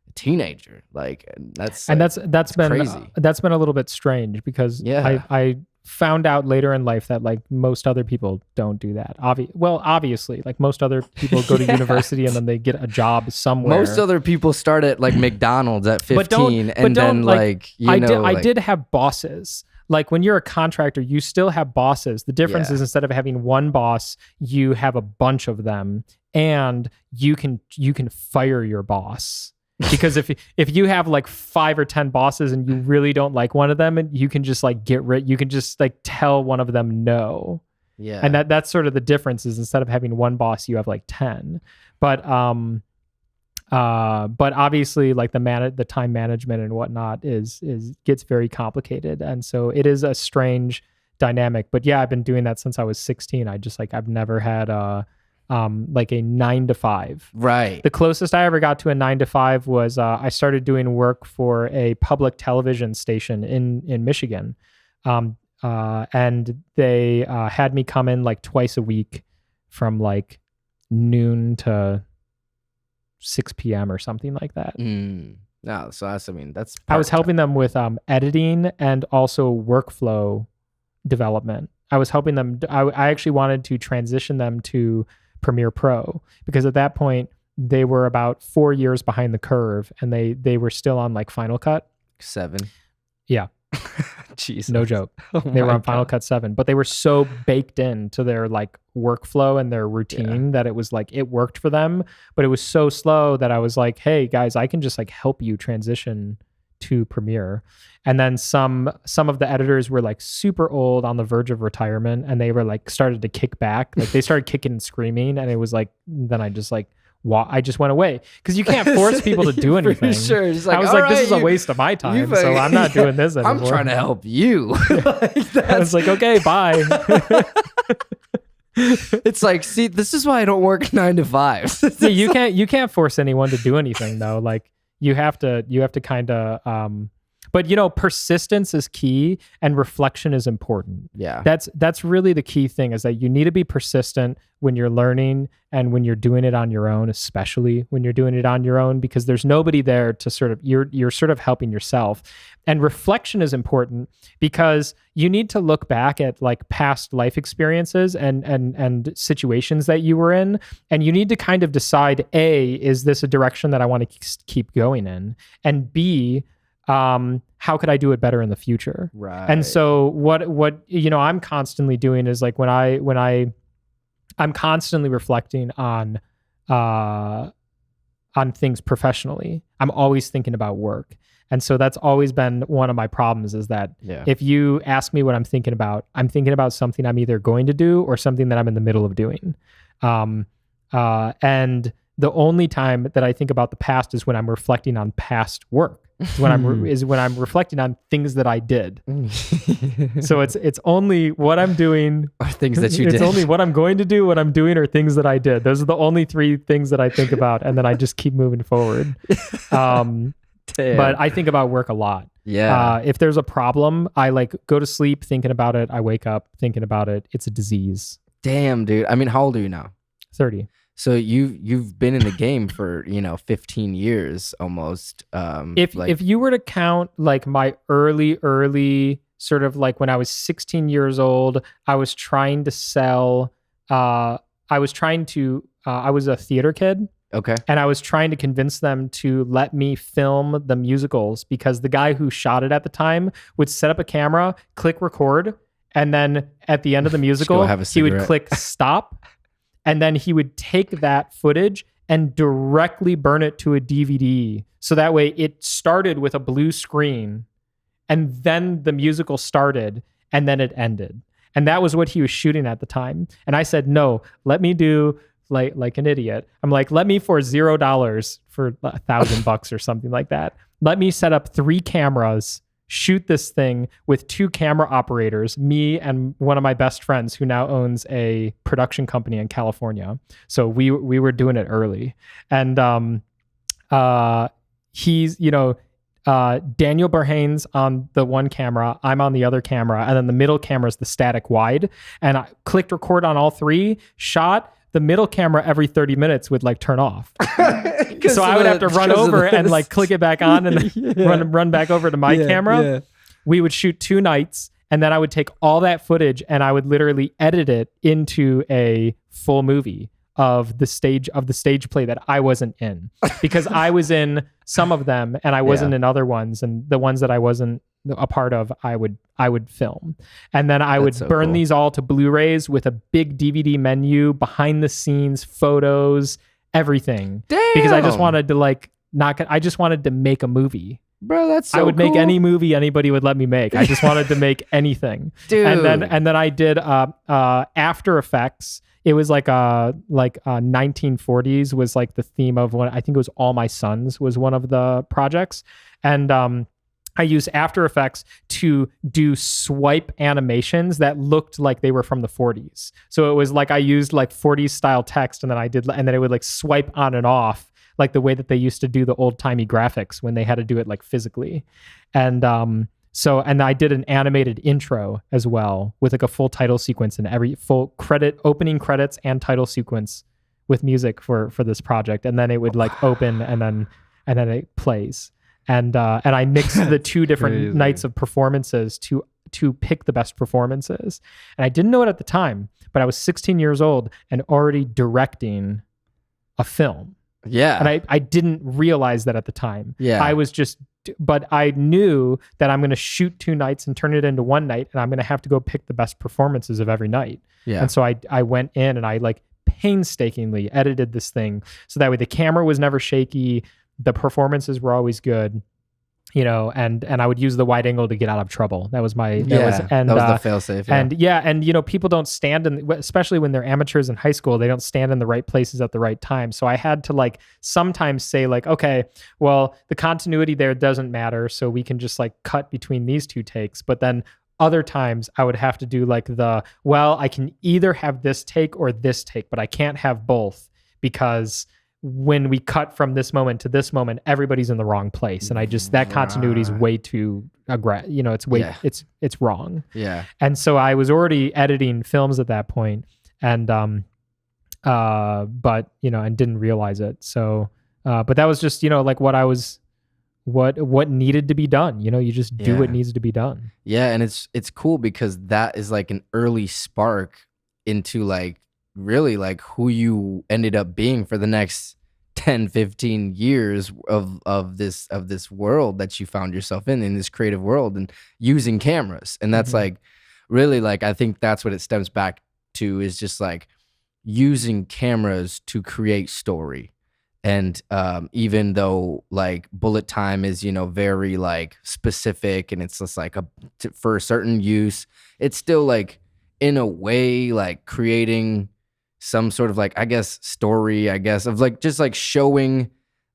a teenager. Like that's been crazy. That's been a little bit strange, because yeah. found out later in life that like most other people don't do that. Obviously, like most other people go to university and then they get a job somewhere. Most other people start at like McDonald's at 15 I did have bosses. Like when you're a contractor, you still have bosses. The difference is instead of having one boss, you have a bunch of them, and you can fire your boss. Because if you have like 5 or 10 bosses and you really don't like one of them, and you can just like get rid, you can just like tell one of them no. Yeah. And that's sort of the difference, is instead of having one boss, you have like 10. But obviously like the time management and whatnot gets very complicated. And so it is a strange dynamic. But yeah, I've been doing that since I was 16. I've never had like a 9 to 5. Right. The closest I ever got to a 9 to 5 was I started doing work for a public television station in Michigan. And they had me come in like twice a week from like noon to 6 p.m. or something like that. No, so that's I was helping them with editing and also workflow development. I was helping them. I actually wanted to transition them to Premiere Pro, because at that point they were about 4 years behind the curve, and they were still on like Final Cut 7. Yeah. Jesus. No joke. They were on Final Cut 7, but they were so baked into their like workflow and their routine that it was like, it worked for them, but it was so slow that I was like, hey guys, I can just like help you transition to Premiere. And then some of the editors were like super old, on the verge of retirement, and they were like started to kick back. Like they started kicking and screaming, and it was like, then I just like I just went away, because you can't force people to do anything. Sure. I was like, this is a waste of my time, so I'm not doing this anymore. I'm trying to help you. I was like, okay, bye. It's like, see, this is why I don't work 9 to 5. See, you can't force anyone to do anything though. Like you have to kind of but you know, persistence is key, and reflection is important. Yeah. That's really the key thing, is that you need to be persistent when you're learning and when you're doing it on your own, especially when you're doing it on your own, because there's nobody there to sort of, you're sort of helping yourself. And reflection is important because you need to look back at like past life experiences and situations that you were in, and you need to kind of decide, A, is this a direction that I want to keep going in? And B, how could I do it better in the future? Right. And so what you know, I'm constantly doing is like when I'm constantly reflecting on things professionally. I'm always thinking about work. And so that's always been one of my problems, is that if you ask me what I'm thinking about something I'm either going to do or something that I'm in the middle of doing. And the only time that I think about the past is when I'm reflecting on past work. When I'm reflecting on things that I did. So it's only what I'm doing, or things that you did. It's only what I'm going to do, what I'm doing, or things that I did. Those are the only 3 things that I think about, and then I just keep moving forward. But I think about work a lot. Yeah. If there's a problem, I like go to sleep thinking about it. I wake up thinking about it. It's a disease. Damn, dude. I mean, how old are you now? 30. So you've been in the game for 15 years almost. If you were to count like my early sort of like when I was 16 years old, I was trying to sell. I was a theater kid. Okay. And I was trying to convince them to let me film the musicals, because the guy who shot it at the time would set up a camera, click record, and then at the end of the musical, he would click stop. And then he would take that footage and directly burn it to a DVD. So that way it started with a blue screen, and then the musical started, and then it ended. And that was what he was shooting at the time. And I said, no, let me do like an idiot. I'm like, let me for $0 for $1,000 or something like that. Let me set up 3 cameras, shoot this thing with 2 camera operators, me and one of my best friends who now owns a production company in California. So we were doing it early. And he's, Daniel Berhane's on the one camera, I'm on the other camera, and then the middle camera is the static wide. And I clicked record on all 3, shot. The middle camera every 30 minutes would like turn off. So I would have to run over and like click it back on and then run back over to my camera. Yeah. We would shoot 2 nights, and then I would take all that footage and I would literally edit it into a full movie of the stage play that I wasn't in, because I was in some of them and I wasn't in other ones, and the ones that I wasn't a part of, I would film, and then I would burn these all to Blu-rays with a big DVD menu, behind the scenes photos, everything. Damn. Because I just wanted to I just wanted to make a movie. Bro, that's so I would cool. make any movie anybody would let me make. I just wanted to make anything. Dude. And then I did After Effects. It was like 1940s was like the theme of one. I think it was All My Sons was one of the projects. And I used After Effects to do swipe animations that looked like they were from the 40s. So it was like I used like 40s style text, and then it would like swipe on and off like the way that they used to do the old timey graphics when they had to do it like physically. And and I did an animated intro as well with like a full title sequence and every full credit, opening credits and title sequence with music for this project. And then it would like open and then it plays. And I mixed the two different nights of performances to pick the best performances. And I didn't know it at the time, but I was 16 years old and already directing a film. Yeah. And I didn't realize that at the time. Yeah. But I knew that I'm going to shoot 2 nights and turn it into one night, and I'm going to have to go pick the best performances of every night. Yeah. And so I went in and I like painstakingly edited this thing so that way the camera was never shaky, the performances were always good, you know, and I would use the wide angle to get out of trouble. That was the fail safe. Yeah. And you know, people don't stand especially when they're amateurs in high school, they don't stand in the right places at the right time. So I had to like sometimes say like, okay, well, the continuity there doesn't matter, so we can just like cut between these 2 takes. But then other times I would have to do like I can either have this take or this take, but I can't have both, because when we cut from this moment to this moment, everybody's in the wrong place. And that continuity is way too it's wrong. Yeah. And so I was already editing films at that point, and but you know, and didn't realize it. So but that was just, you know, like what needed to be done. You know, you just do what needs to be done. Yeah. And it's cool because that is like an early spark into like really like who you ended up being for the next 10, 15 years of this world that you found yourself in this creative world, and using cameras. And that's like really like, I think that's what it stems back to, is just like using cameras to create story. And even though like bullet time is, you know, very like specific, and it's just like for a certain use, it's still like in a way like creating some sort of like, I guess, story, I guess, of like just like showing,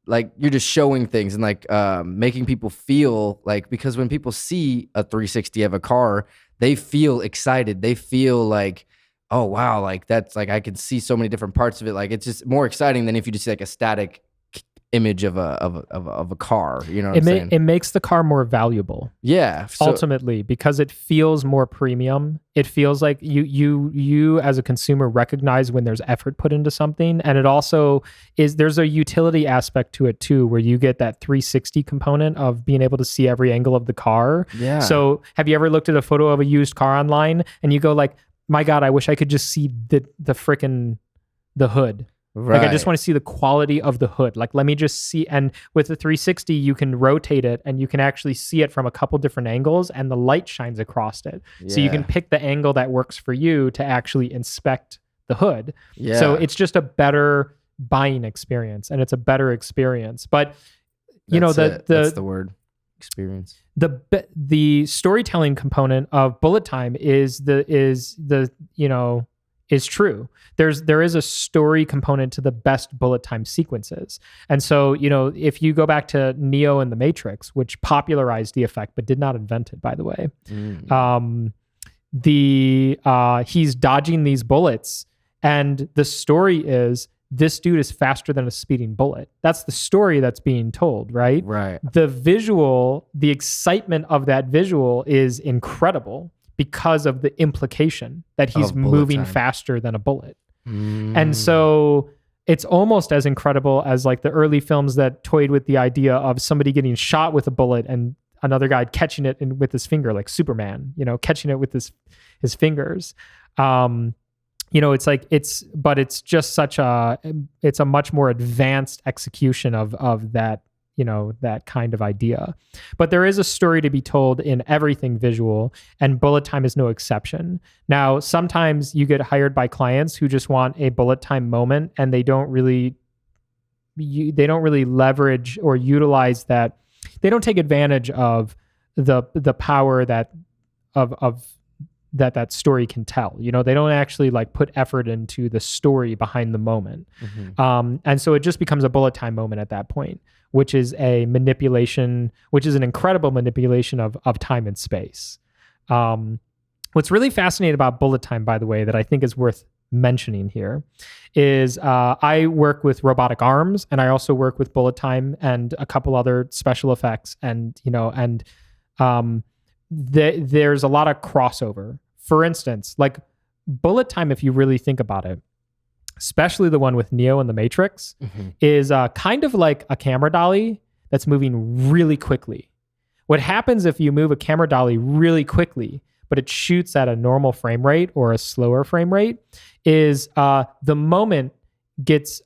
like you're just showing things and like making people feel like, because when people see a 360 of a car, they feel excited. They feel like, oh wow, like that's like I can see so many different parts of it. Like it's just more exciting than if you just see like a static image of a car. You know what I'm saying? It makes the car more valuable. Yeah. Ultimately, because it feels more premium. It feels like you as a consumer recognize when there's effort put into something. And it also there's a utility aspect to it too, where you get that 360 component of being able to see every angle of the car. Yeah. So have you ever looked at a photo of a used car online and you go like, my God, I wish I could just see the hood. Right. Like I just want to see the quality of the hood. Like let me just see. And with the 360, you can rotate it and you can actually see it from a couple different angles, and the light shines across it. Yeah. So you can pick the angle that works for you to actually inspect the hood. Yeah. So it's just a better buying experience, and it's a better experience. But you know, that's the word, experience. The storytelling component of bullet time is true. There is a story component to the best bullet time sequences. And so, you know, if you go back to Neo and the Matrix, which popularized the effect but did not invent it, by the way, he's dodging these bullets, and the story is this dude is faster than a speeding bullet. That's the story that's being told, right? Right. The visual, the excitement of that visual is incredible, because of the implication that he's moving faster than a bullet. And so it's almost as incredible as like the early films that toyed with the idea of somebody getting shot with a bullet and another guy catching it with his finger, like Superman, catching it with his fingers. But it's just it's a much more advanced execution of that, that kind of idea. But there is a story to be told in everything visual, and bullet time is no exception. Now, sometimes you get hired by clients who just want a bullet time moment, and they don't really leverage or utilize that. They don't take advantage of the power that that story can tell. They don't actually like put effort into the story behind the moment. And so it just becomes a bullet time moment at that point, which is an incredible manipulation of time and space. What's really fascinating about bullet time, by the way, that I think is worth mentioning here is I work with robotic arms, and I also work with bullet time and a couple other special effects. And, there's a lot of crossover. For instance, like bullet time, if you really think about it, especially the one with Neo in the Matrix, is kind of like a camera dolly that's moving really quickly. What happens if you move a camera dolly really quickly, but it shoots at a normal frame rate or a slower frame rate, is the moment gets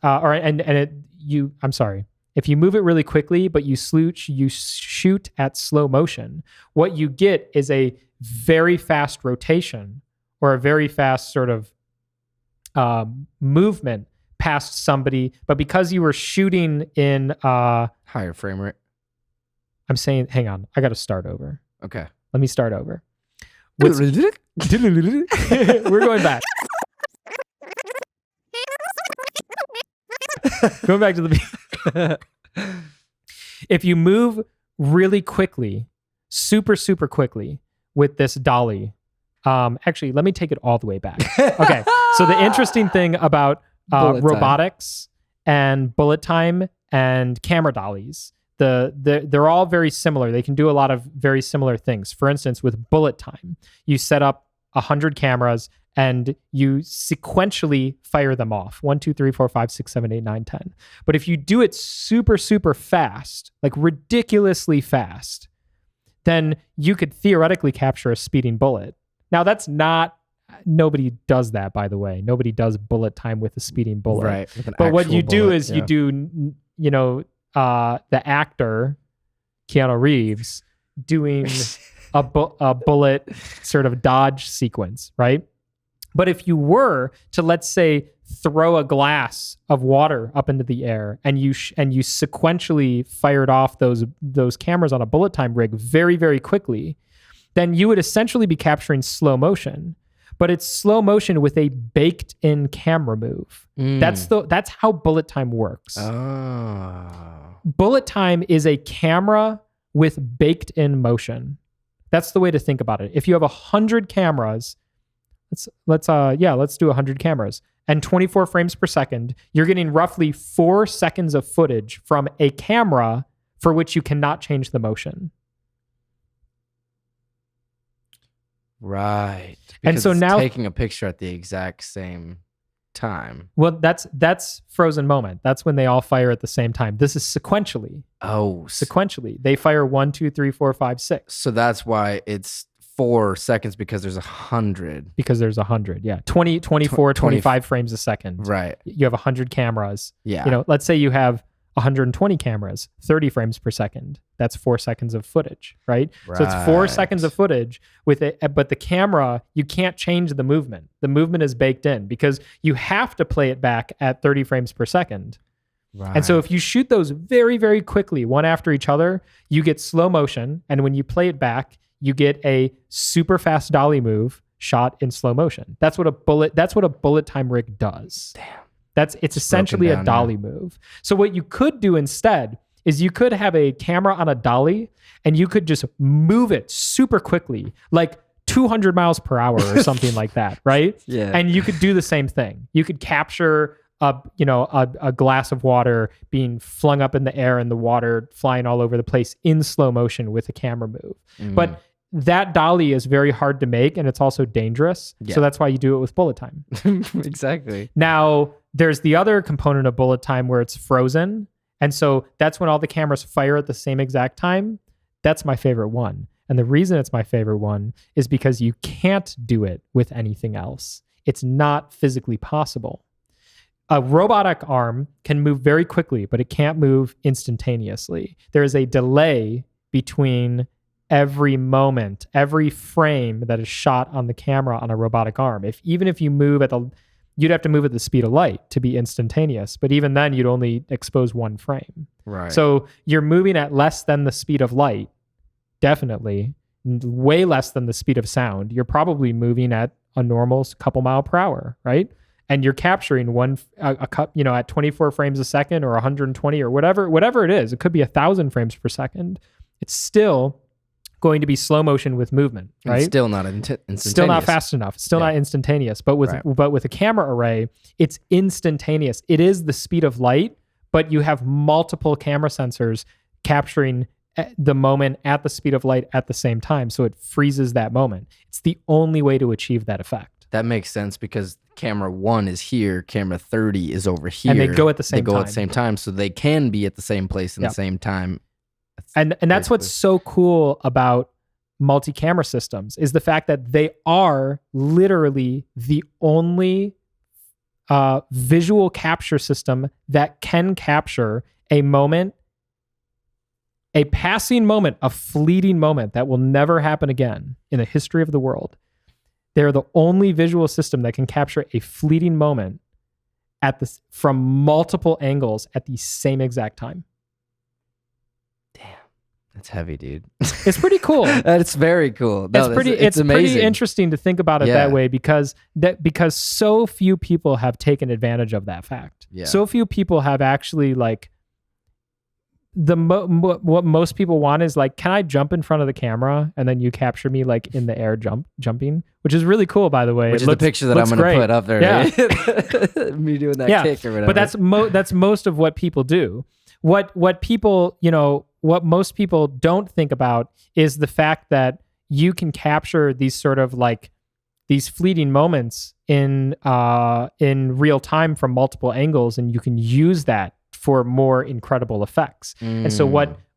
if you move it really quickly, but you shoot at slow motion, what you get is a very fast rotation or a very fast sort of movement past somebody. But because you were shooting in higher frame rate, I'm saying, hang on, I got to start over. Okay. Let me start over. We're going back. Going back to the if you move really quickly, super quickly with this dolly, actually, let me take it all the way back. Okay, so the interesting thing about robotics and bullet time and camera dollies, they're all very similar. They can do a lot of very similar things. For instance, with bullet time, you set up 100 cameras and you sequentially fire them off. 1, 2, 3, 4, 5, 6, 7, 8, 9, 10. But if you do it super fast, like ridiculously fast, then you could theoretically capture a speeding bullet. Now nobody does that, by the way. Nobody does bullet time with a speeding bullet. Right. But what you do is you do, the actor, Keanu Reeves, doing a bullet sort of dodge sequence, right? But if you were to, let's say, throw a glass of water up into the air and you sequentially fired off those cameras on a bullet time rig very quickly, then you would essentially be capturing slow motion. But it's slow motion with a baked in camera move. That's how bullet time works. Oh. Bullet time is a camera with baked in motion. That's the way to think about it. If you have 100 cameras, let's do 100 cameras and 24 frames per second, you're getting roughly 4 seconds of footage from a camera for which you cannot change the motion. Right. And so now taking a picture at the exact same time. Well, that's frozen moment. That's when they all fire at the same time. This is sequentially. Oh, sequentially. They fire 1, 2, 3, 4, 5, 6. So that's why it's 4 seconds, because there's 100. Because there's 100, yeah. 20, 24, 25 frames a second. Right. You have 100 cameras. Yeah. Let's say you have 120 cameras, 30 frames per second. That's 4 seconds of footage, right? So it's 4 seconds of footage with it, but the camera, you can't change the movement. The movement is baked in because you have to play it back at 30 frames per second. Right. And so if you shoot those very quickly, one after each other, you get slow motion. And when you play it back, you get a super fast dolly move shot in slow motion. That's what a bullet time rig does. Damn. It's essentially a dolly move. So what you could do instead is you could have a camera on a dolly and you could just move it super quickly, like 200 miles per hour or something like that, right? Yeah. And you could do the same thing. You could capture a glass of water being flung up in the air and the water flying all over the place in slow motion with a camera move. But that dolly is very hard to make and it's also dangerous. Yeah. So that's why you do it with bullet time. Exactly. Now, there's the other component of bullet time where it's frozen. And so that's when all the cameras fire at the same exact time. That's my favorite one. And the reason it's my favorite one is because you can't do it with anything else. It's not physically possible. A robotic arm can move very quickly, but it can't move instantaneously. There is a delay between every moment, every frame that is shot on the camera on a robotic arm. Even if you move you'd have to move at the speed of light to be instantaneous, but even then you'd only expose one frame. Right. So you're moving at less than the speed of light, definitely, way less than the speed of sound. You're probably moving at a normal couple mile per hour, right? And you're capturing at 24 frames a second or 120 or whatever it is. It could be 1,000 frames per second. It's still going to be slow motion with movement, right? And still not instantaneous. Still not fast enough. Still not instantaneous. But with a camera array, it's instantaneous. It is the speed of light, but you have multiple camera sensors capturing the moment at the speed of light at the same time. So it freezes that moment. It's the only way to achieve that effect. That makes sense because camera 1 is here, camera 30 is over here. And they go at the same time. They go at the same time, so they can be at the same place in the same time. And that's what's so cool about multi-camera systems is the fact that they are literally the only visual capture system that can capture a moment, a passing moment, a fleeting moment that will never happen again in the history of the world. They're the only visual system that can capture a fleeting moment from multiple angles at the same exact time. Damn, that's heavy, dude. It's pretty cool. It's very cool. No, it's pretty interesting to think about it that way because so few people have taken advantage of that fact. Yeah. So few people have actually what most people want is can I jump in front of the camera and then you capture me in the air jumping, which is really cool, by the way. Which is the picture that I'm going to put up there. Yeah. Me doing that kick or whatever. But that's most of what people do. What most people don't think about is the fact that you can capture these sort of these fleeting moments in real time from multiple angles, and you can use that for more incredible effects. And so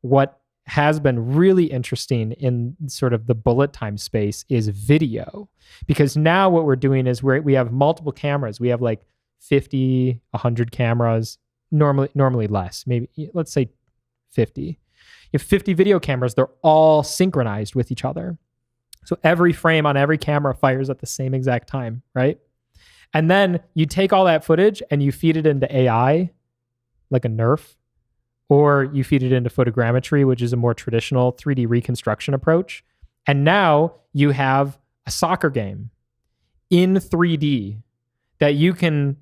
what has been really interesting in sort of the bullet time space is video, because now what we're doing is we have multiple cameras. We have 50, 100 cameras, normally less, maybe let's say 50. You have 50 video cameras. They're all synchronized with each other. So every frame on every camera fires at the same exact time, right? And then you take all that footage and you feed it into AI, like a Nerf, or you feed it into photogrammetry, which is a more traditional 3D reconstruction approach. And now you have a soccer game in 3D that you can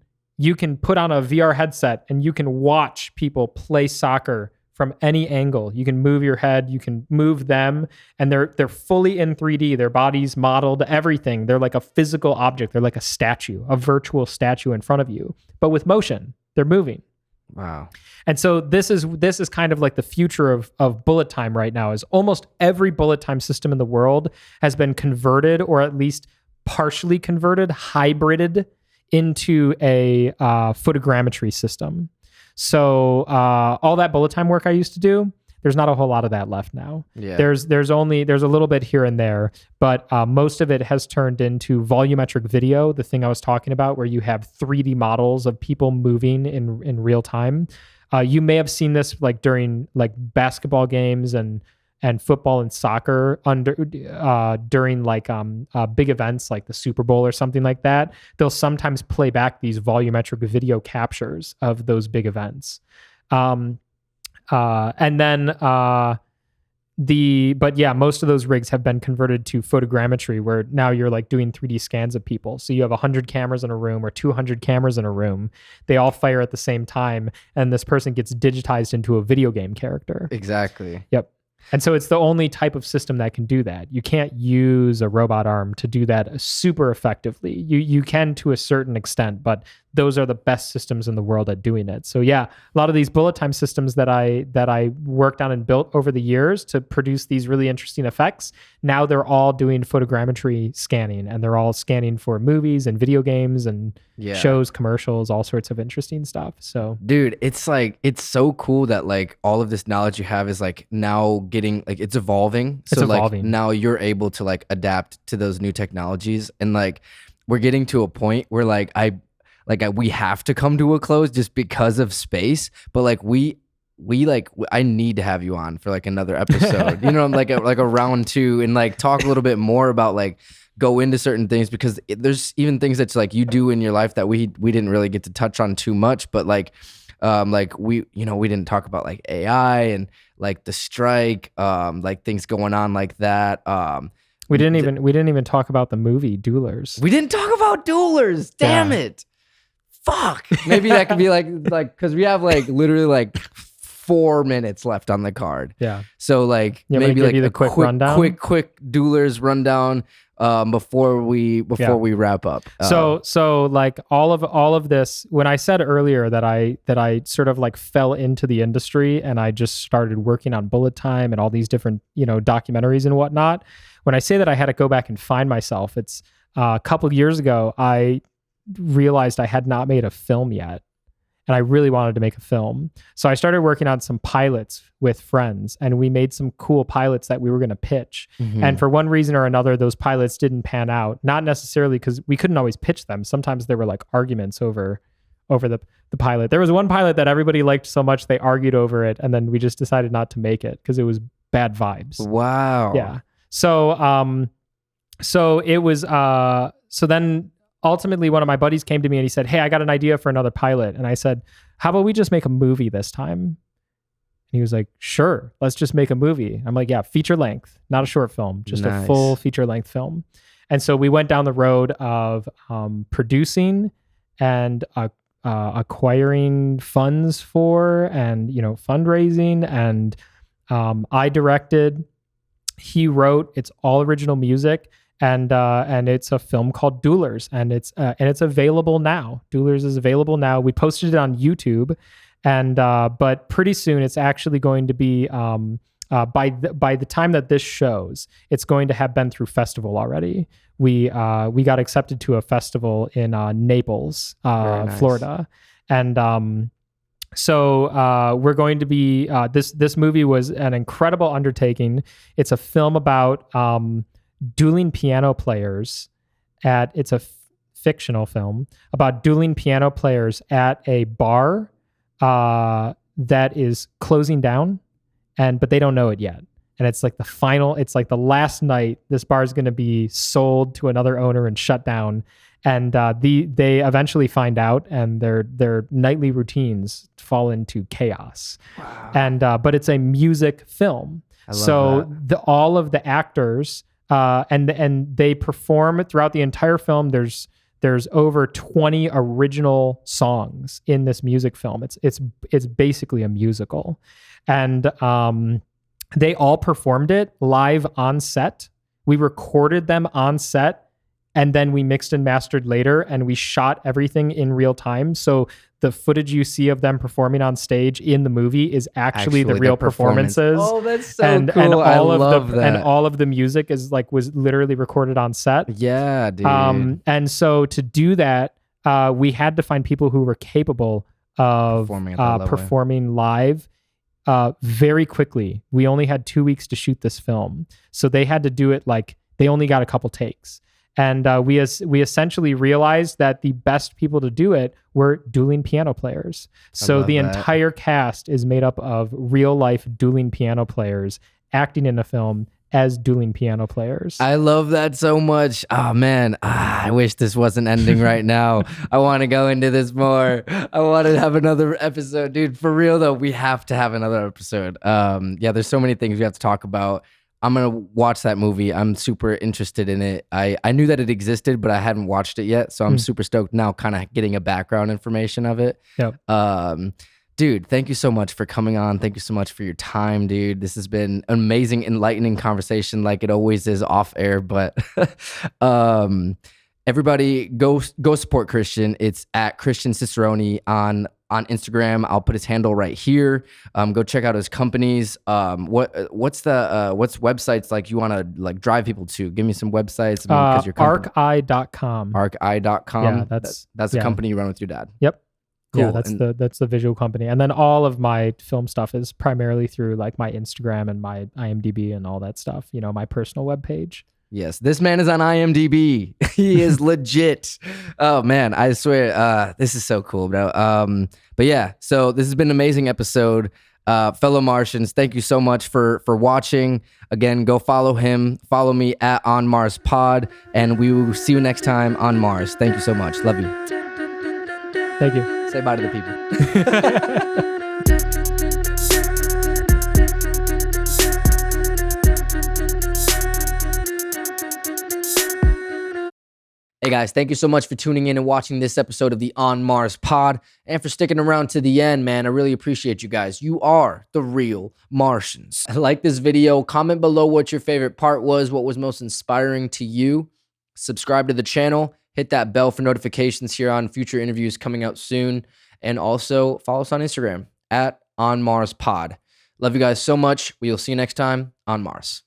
put on a VR headset and you can watch people play soccer from any angle. You can move your head, you can move them, and they're fully in 3D. Their bodies modeled, everything. They're like a physical object. They're like a statue, a virtual statue in front of you, but with motion. They're moving. Wow. And so this is kind of the future of bullet time right now. Is almost every bullet time system in the world has been converted, or at least partially converted, hybrided into a photogrammetry system. So all that bullet time work I used to do, there's not a whole lot of that left now. Yeah. There's a little bit here and there, but most of it has turned into volumetric video, the thing I was talking about, where you have 3D models of people moving in real time. You may have seen this during basketball games and football and soccer during big events like the Super Bowl or something like that. They'll sometimes play back these volumetric video captures of those big events. Most of those rigs have been converted to photogrammetry, where now you're doing 3D scans of people. So you have 100 cameras in a room or 200 cameras in a room. They all fire at the same time, and this person gets digitized into a video game character. Exactly. Yep. And so it's the only type of system that can do that. You can't use a robot arm to do that super effectively. You can to a certain extent, but those are the best systems in the world at doing it. So yeah, a lot of these bullet time systems that I worked on and built over the years to produce these really interesting effects, now they're all doing photogrammetry scanning, and they're all scanning for movies and video games and shows, commercials, all sorts of interesting stuff. So dude, it's like, it's so cool that like all of this knowledge you have is like now getting like, it's evolving. So like now you're able to like adapt to those new technologies, and like we're getting to a point where we have to come to a close just because of space, but like I need to have you on for like another episode, you know, like a round 2, and like talk a little bit more about like go into certain things, because there's even things that's like you do in your life that we didn't really get to touch on too much, but like we didn't talk about like AI and like the strike, like things going on like that. We didn't even talk about the movie Duelers. We didn't talk about Duelers. Damn it. Fuck. Maybe that could be like because we have like literally like 4 minutes left on the card. Yeah. So like maybe like a quick rundown. quick Duelers rundown before we wrap up. So like all of this, when I said earlier that I sort of like fell into the industry and I just started working on bullet time and all these different, documentaries and whatnot. When I say that I had to go back and find myself, it's a couple years ago, I realized I had not made a film yet. And I really wanted to make a film. So I started working on some pilots with friends, and we made some cool pilots that we were going to pitch. Mm-hmm. And for one reason or another, those pilots didn't pan out. Not necessarily because we couldn't always pitch them. Sometimes there were like arguments over the pilot. There was one pilot that everybody liked so much they argued over it, and then we just decided not to make it because it was bad vibes. Wow. Yeah. So it was so then ultimately one of my buddies came to me and he said, "Hey, I got an idea for another pilot." And I said, "How about we just make a movie this time?" And he was like, "Sure, let's just make a movie." I'm like, "Yeah, feature length, not a short film, just a full feature length film." And so we went down the road of producing and acquiring funds for, and fundraising, and I directed, he wrote, it's all original music. And it's a film called Duelers, and it's available now. Duelers is available now. We posted it on YouTube, and but pretty soon it's actually going to be by the time that this shows, it's going to have been through festival already. We got accepted to a festival in Naples, Florida, and so we're going to be this movie was an incredible undertaking. It's a film about dueling piano players it's a fictional film about dueling piano players at a bar that is closing down, but they don't know it yet. And it's like the last night this bar is going to be sold to another owner and shut down. And they eventually find out, and their nightly routines fall into chaos. Wow. And but it's a music film. So all of the actors and they perform throughout the entire film. There's over 20 original songs in this music film. It's basically a musical, and they all performed it live on set. We recorded them on set, and then we mixed and mastered later, and we shot everything in real time. So the footage you see of them performing on stage in the movie is actually the real performances. Oh, that's so cool. And all of the music was literally recorded on set. Yeah, dude. And so to do that, we had to find people who were capable of performing live very quickly. We only had 2 weeks to shoot this film. So they had to do it they only got a couple takes. And we essentially realized that the best people to do it were dueling piano players. So the entire cast is made up of real life dueling piano players acting in a film as dueling piano players. I love that so much. Oh man, I wish this wasn't ending right now. I want to go into this more. I want to have another episode, dude. For real though, we have to have another episode. There's so many things we have to talk about. I'm going to watch that movie. I'm super interested in it. I knew that it existed, but I hadn't watched it yet. So I'm super stoked now kind of getting a background information of it. Yep. Dude, thank you so much for coming on. Thank you so much for your time, dude. This has been an amazing, enlightening conversation like it always is off air. But Everybody go support Christian. It's at Christian Cicerone on Instagram. I'll put his handle right here. Go check out his companies. What's websites like you want to like drive people to? Give me some websites. Because your Arceye.com. Arceye.com. Yeah, that's the company you run with your dad. Yep. Cool. Yeah, that's the visual company. And then all of my film stuff is primarily through like my Instagram and my IMDb and all that stuff, you know, my personal webpage. Yes, this man is on IMDb. He is legit. Oh man, I swear, this is so cool, bro. But yeah, so this has been an amazing episode. Fellow Martians, thank you so much for watching. Again, go follow him. Follow me at On Mars Pod, and we will see you next time on Mars. Thank you so much. Love you. Thank you. Say bye to the people. Hey guys, thank you so much for tuning in and watching this episode of the On Mars Pod and for sticking around to the end, man. I really appreciate you guys. You are the real Martians. Like this video, comment below what your favorite part was, what was most inspiring to you. Subscribe to the channel, hit that bell for notifications here on future interviews coming out soon. And also follow us on Instagram at On Mars Pod. Love you guys so much. We'll see you next time on Mars.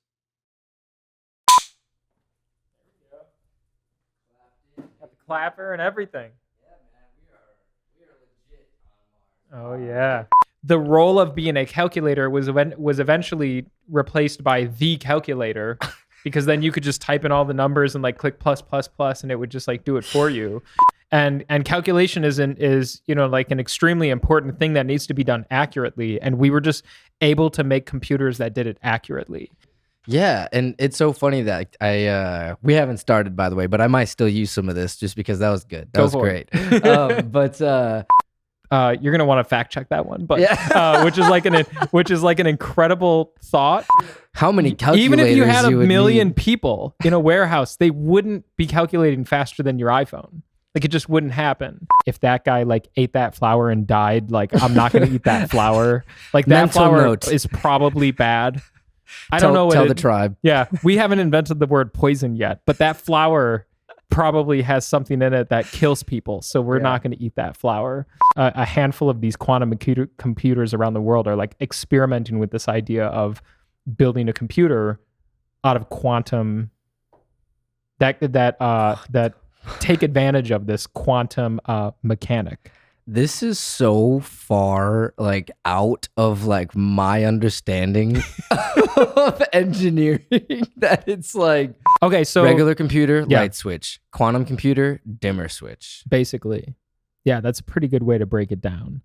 Clapper and everything. Yeah, man, we are legit on Mars. Oh yeah. The role of being a calculator was eventually replaced by the calculator, because then you could just type in all the numbers and like click plus plus plus and it would just like do it for you. And calculation is you know like an extremely important thing that needs to be done accurately, and we were just able to make computers that did it accurately. Yeah, and it's so funny that we haven't started, by the way, but I might still use some of this just because that was good. That was great. But you're gonna want to fact check that one, but yeah. which is like an incredible thought. How many calculators? Even if you had a million people in a warehouse, they wouldn't be calculating faster than your iPhone. Like it just wouldn't happen. If that guy like ate that flour and died, like I'm not gonna eat that flour. Like that flour is probably bad. I don't know. Tell the tribe. Yeah, we haven't invented the word poison yet, but that flour probably has something in it that kills people. So we're not going to eat that flour. A handful of these quantum computers around the world are like experimenting with this idea of building a computer out of quantum that take advantage of this quantum mechanic. This is so far like out of like my understanding of engineering that it's like, okay, so regular computer, light switch, quantum computer, dimmer switch. Basically. Yeah, that's a pretty good way to break it down.